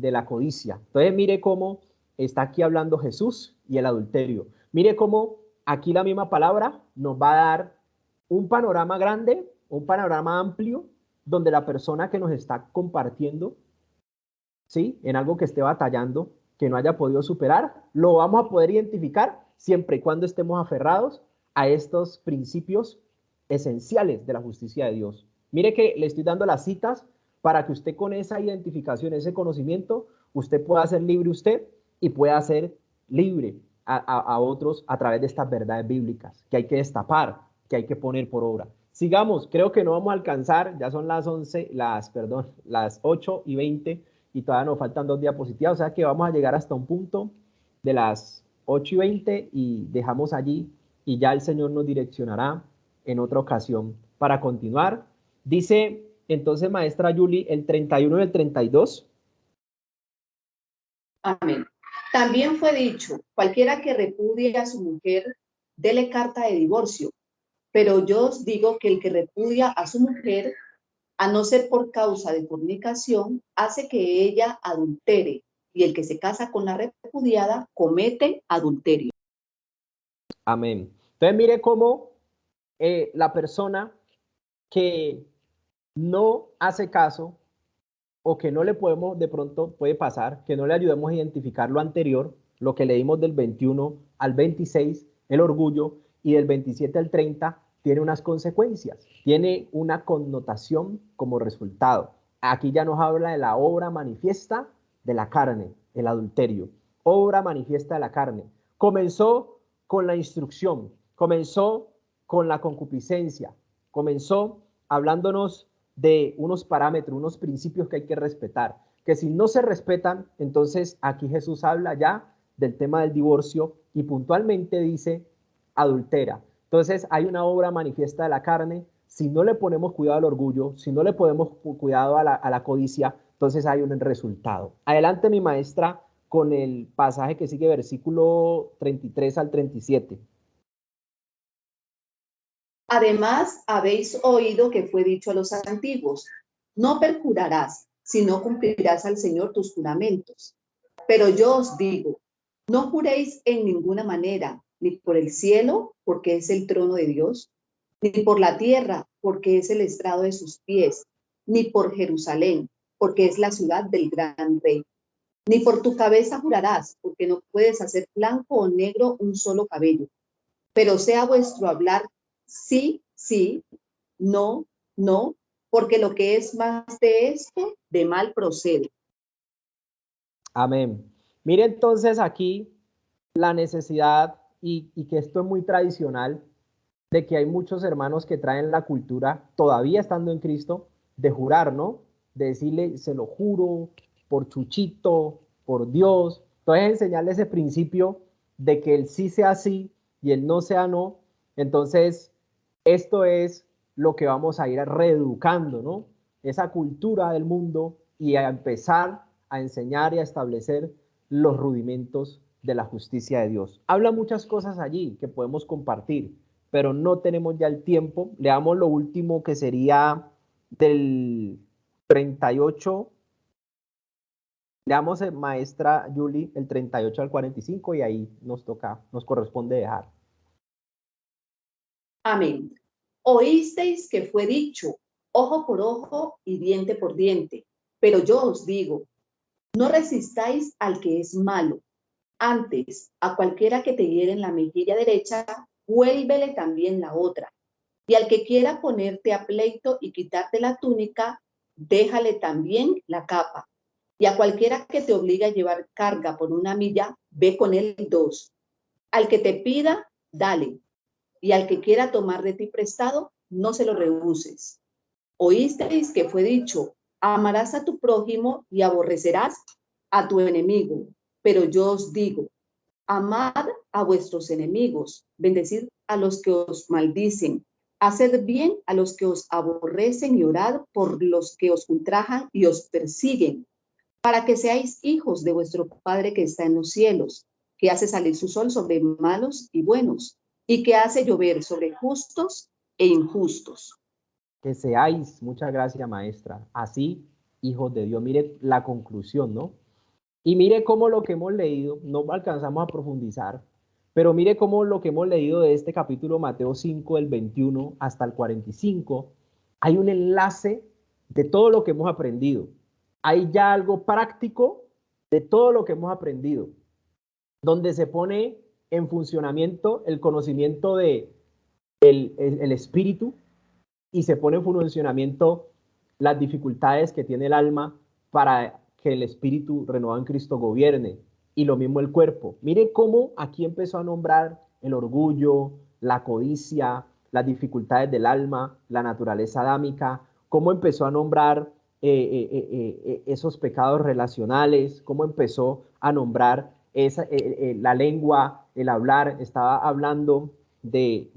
Speaker 2: la codicia. Entonces mire cómo está aquí hablando Jesús y el adulterio. Mire cómo aquí la misma palabra nos va a dar un panorama grande, un panorama amplio, donde la persona que nos está compartiendo, ¿sí?, en algo que esté batallando, que no haya podido superar, lo vamos a poder identificar siempre y cuando estemos aferrados a estos principios esenciales de la justicia de Dios. Mire que le estoy dando las citas para que usted, con esa identificación, ese conocimiento, usted pueda ser libre usted y pueda ser libre a otros a través de estas verdades bíblicas que hay que destapar, que hay que poner por obra. Sigamos, creo que no vamos a alcanzar, ya son las 8:20 y todavía nos faltan 2 diapositivas, o sea que vamos a llegar hasta un punto de las 8:20 y dejamos allí, y ya el Señor nos direccionará en otra ocasión para continuar. Dice entonces, maestra Yuli, el 31 y el 32.
Speaker 6: Amén. También fue dicho, cualquiera que repudie a su mujer, dele carta de divorcio. Pero yo os digo que el que repudia a su mujer, a no ser por causa de fornicación, hace que ella adultere, y el que se casa con la repudiada comete adulterio.
Speaker 2: Amén. Entonces mire cómo la persona que no hace caso, o que no le podemos, de pronto puede pasar, que no le ayudemos a identificar lo anterior, lo que leímos del 21 al 26, el orgullo, y del 27 al 30, tiene unas consecuencias, tiene una connotación como resultado. Aquí ya nos habla de la obra manifiesta de la carne, el adulterio, obra manifiesta de la carne. Comenzó con la instrucción, comenzó con la concupiscencia, comenzó hablándonos de unos parámetros, unos principios que hay que respetar, que si no se respetan, entonces aquí Jesús habla ya del tema del divorcio y puntualmente dice adultera. Entonces hay una obra manifiesta de la carne. Si no le ponemos cuidado al orgullo, si no le ponemos cuidado a la codicia, entonces hay un resultado. Adelante, mi maestra, con el pasaje que sigue, versículo 33 al 37.
Speaker 6: Además, habéis oído que fue dicho a los antiguos, no perjurarás, sino cumplirás al Señor tus juramentos. Pero yo os digo, no juréis en ninguna manera, ni por el cielo, porque es el trono de Dios, ni por la tierra, porque es el estrado de sus pies, ni por Jerusalén, porque es la ciudad del gran rey. Ni por tu cabeza jurarás, porque no puedes hacer blanco o negro un solo cabello. Pero sea vuestro hablar sí, sí, no, no, porque lo que es más de esto, de mal procede.
Speaker 2: Amén. Mire entonces aquí la necesidad y que esto es muy tradicional, de que hay muchos hermanos que traen la cultura, todavía estando en Cristo, de jurar, ¿no? De decirle, se lo juro, por Chuchito, por Dios. Entonces, enseñarle ese principio de que el sí sea sí y el no sea no. Entonces, esto es lo que vamos a ir reeducando, ¿no? Esa cultura del mundo y a empezar a enseñar y a establecer los rudimentos de la justicia de Dios. Habla muchas cosas allí que podemos compartir, pero no tenemos ya el tiempo. Leamos lo último, que sería del 38. Leamos, maestra Julie, el 38 al 45 y ahí nos corresponde dejar.
Speaker 6: Amén. Oísteis que fue dicho, ojo por ojo y diente por diente. Pero yo os digo, no resistáis al que es malo. Antes, a cualquiera que te hiere en la mejilla derecha, vuélvele también la otra. Y al que quiera ponerte a pleito y quitarte la túnica, déjale también la capa. Y a cualquiera que te obligue a llevar carga por una milla, ve con él 2. Al que te pida, dale. Y al que quiera tomar de ti prestado, no se lo rehuses. Oísteis que fue dicho, amarás a tu prójimo y aborrecerás a tu enemigo. Pero yo os digo, amad a vuestros enemigos, bendecid a los que os maldicen, haced bien a los que os aborrecen y orad por los que os ultrajan y os persiguen, para que seáis hijos de vuestro Padre que está en los cielos, que hace salir su sol sobre malos y buenos, y que hace llover sobre justos e injustos.
Speaker 2: Que seáis, muchas gracias, maestra, así, hijos de Dios. Mire la conclusión, ¿no? Y mire cómo lo que hemos leído, no alcanzamos a profundizar, pero mire cómo lo que hemos leído de este capítulo Mateo 5, del 21 hasta el 45, hay un enlace de todo lo que hemos aprendido. Hay ya algo práctico de todo lo que hemos aprendido, donde se pone en funcionamiento el conocimiento de el espíritu, y se pone en funcionamiento las dificultades que tiene el alma para que el espíritu renovado en Cristo gobierne, y lo mismo el cuerpo. Mire cómo aquí empezó a nombrar el orgullo, la codicia, las dificultades del alma, la naturaleza adámica, cómo empezó a nombrar esos pecados relacionales, cómo empezó a nombrar la lengua, el hablar. Estaba hablando de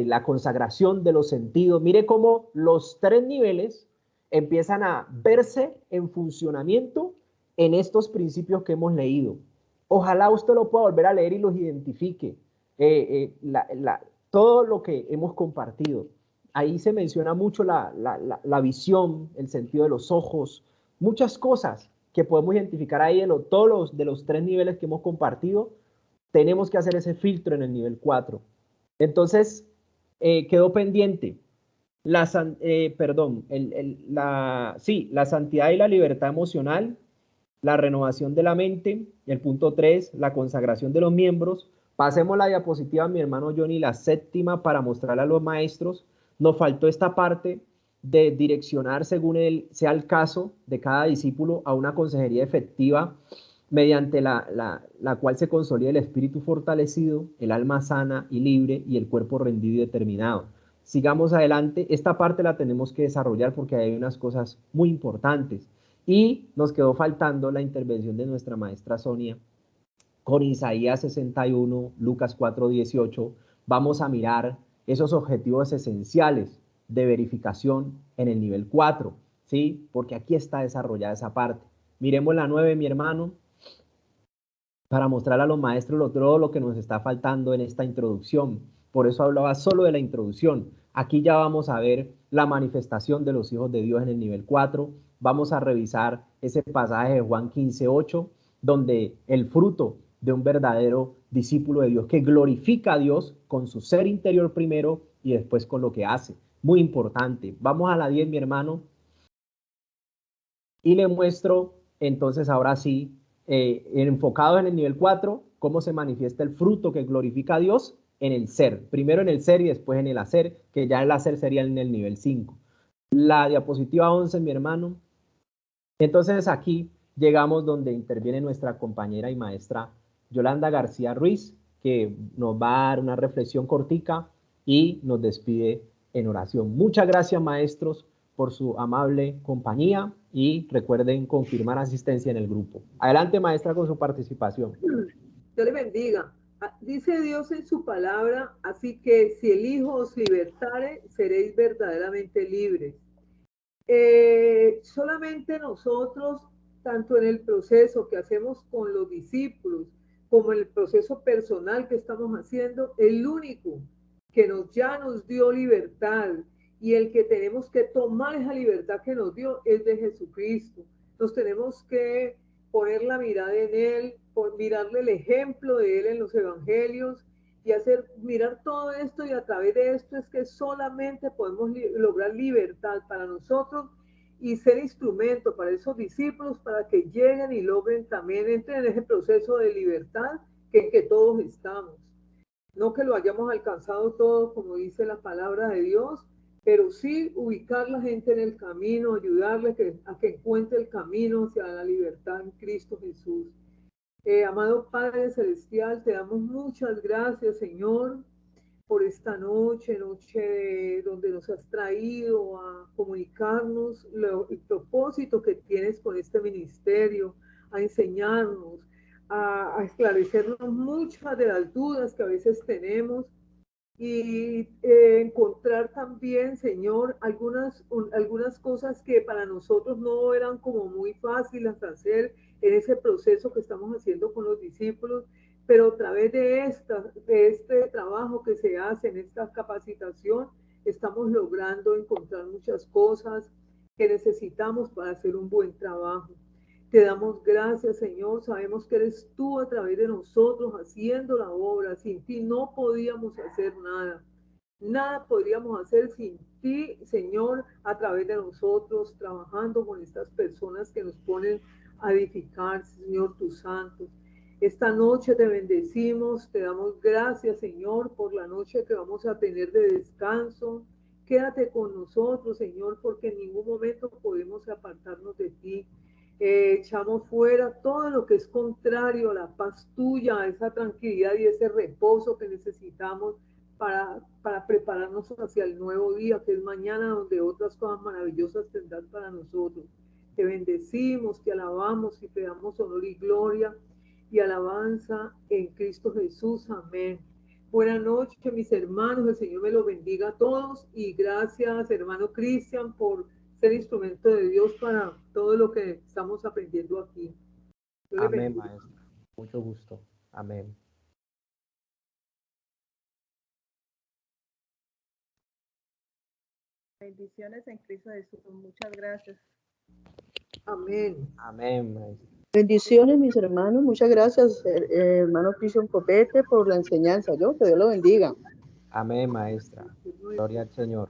Speaker 2: la consagración de los sentidos. Mire cómo los 3 niveles empiezan a verse en funcionamiento en estos principios que hemos leído. Ojalá usted lo pueda volver a leer y los identifique. Todo lo que hemos compartido. Ahí se menciona mucho la visión, el sentido de los ojos, muchas cosas que podemos identificar ahí todos de los 3 niveles que hemos compartido. Tenemos que hacer ese filtro en el nivel 4. Entonces, quedó pendiente la santidad y la libertad emocional, la renovación de la mente, el punto 3, la consagración de los miembros. Pasemos la diapositiva, mi hermano Johnny, la 7ª, para mostrarle a los maestros. Nos faltó esta parte de direccionar, según sea el caso de cada discípulo, a una consejería efectiva, mediante la cual se consolida el espíritu fortalecido, el alma sana y libre y el cuerpo rendido y determinado. Sigamos adelante. Esta parte la tenemos que desarrollar porque hay unas cosas muy importantes. Y nos quedó faltando la intervención de nuestra maestra Sonia con Isaías 61, Lucas 4:18. Vamos a mirar esos objetivos esenciales de verificación en el nivel 4, ¿sí? Porque aquí está desarrollada esa parte. Miremos la 9, mi hermano, para mostrar a los maestros todo lo que nos está faltando en esta introducción. Por eso hablaba solo de la introducción. Aquí ya vamos a ver la manifestación de los hijos de Dios en el nivel 4. Vamos a revisar ese pasaje de Juan 15:8, donde el fruto de un verdadero discípulo de Dios que glorifica a Dios con su ser interior primero y después con lo que hace. Muy importante. Vamos a la 10, mi hermano, y le muestro entonces ahora sí, enfocado en el nivel 4, cómo se manifiesta el fruto que glorifica a Dios en el ser. Primero en el ser y después en el hacer, que ya el hacer sería en el nivel 5. La diapositiva 11, mi hermano. Entonces aquí llegamos donde interviene nuestra compañera y maestra Yolanda García Ruiz, que nos va a dar una reflexión cortica y nos despide en oración. Muchas gracias, maestros, por su amable compañía y recuerden confirmar asistencia en el grupo. Adelante, maestra, con su participación.
Speaker 1: Dios le bendiga. Dice Dios en su palabra, así que si el Hijo os libertare, seréis verdaderamente libres. Solamente nosotros, tanto en el proceso que hacemos con los discípulos, como en el proceso personal que estamos haciendo, el único que ya nos dio libertad y el que tenemos que tomar esa libertad que nos dio es de Jesucristo. Nos tenemos que poner la mirada en Él, por mirarle el ejemplo de Él en los evangelios y mirar todo esto, y a través de esto es que solamente podemos lograr libertad para nosotros y ser instrumento para esos discípulos para que lleguen y logren también, entren en ese proceso de libertad en que todos estamos. No que lo hayamos alcanzado todo, como dice la palabra de Dios, pero sí ubicar la gente en el camino, ayudarle a que encuentre el camino hacia la libertad en Cristo Jesús. Amado Padre Celestial, te damos muchas gracias, Señor, por esta noche donde nos has traído a comunicarnos el propósito que tienes con este ministerio, a enseñarnos, a esclarecernos muchas de las dudas que a veces tenemos y encontrar también, Señor, algunas cosas que para nosotros no eran como muy fáciles hacer en ese proceso que estamos haciendo con los discípulos, pero a través de este trabajo que se hace en esta capacitación, estamos logrando encontrar muchas cosas que necesitamos para hacer un buen trabajo. Te damos gracias, Señor. Sabemos que eres tú a través de nosotros haciendo la obra. Sin ti no podíamos hacer nada. Nada podríamos hacer sin ti, Señor, a través de nosotros, trabajando con estas personas que nos ponen a edificar, Señor, tus santos. Esta noche te bendecimos, te damos gracias, Señor, por la noche que vamos a tener de descanso. Quédate con nosotros, Señor, porque en ningún momento podemos apartarnos de ti. Echamos fuera todo lo que es contrario a la paz tuya, a esa tranquilidad y ese reposo que necesitamos para prepararnos hacia el nuevo día, que es mañana, donde otras cosas maravillosas tendrás para nosotros. Te bendecimos, te alabamos y te damos honor y gloria y alabanza en Cristo Jesús. Amén. Buenas noches, mis hermanos. El Señor me los bendiga a todos y gracias, hermano Cristian, por ser instrumento de Dios para todo lo que estamos aprendiendo aquí.
Speaker 2: Amén, maestro. Mucho gusto. Amén.
Speaker 7: Bendiciones en Cristo Jesús. Muchas gracias.
Speaker 1: Amén.
Speaker 2: Amén, maestro.
Speaker 8: Bendiciones, mis hermanos. Muchas gracias, hermano Cristian Copete, por la enseñanza. Que Dios lo bendiga.
Speaker 2: Amén, maestra. Gloria al Señor.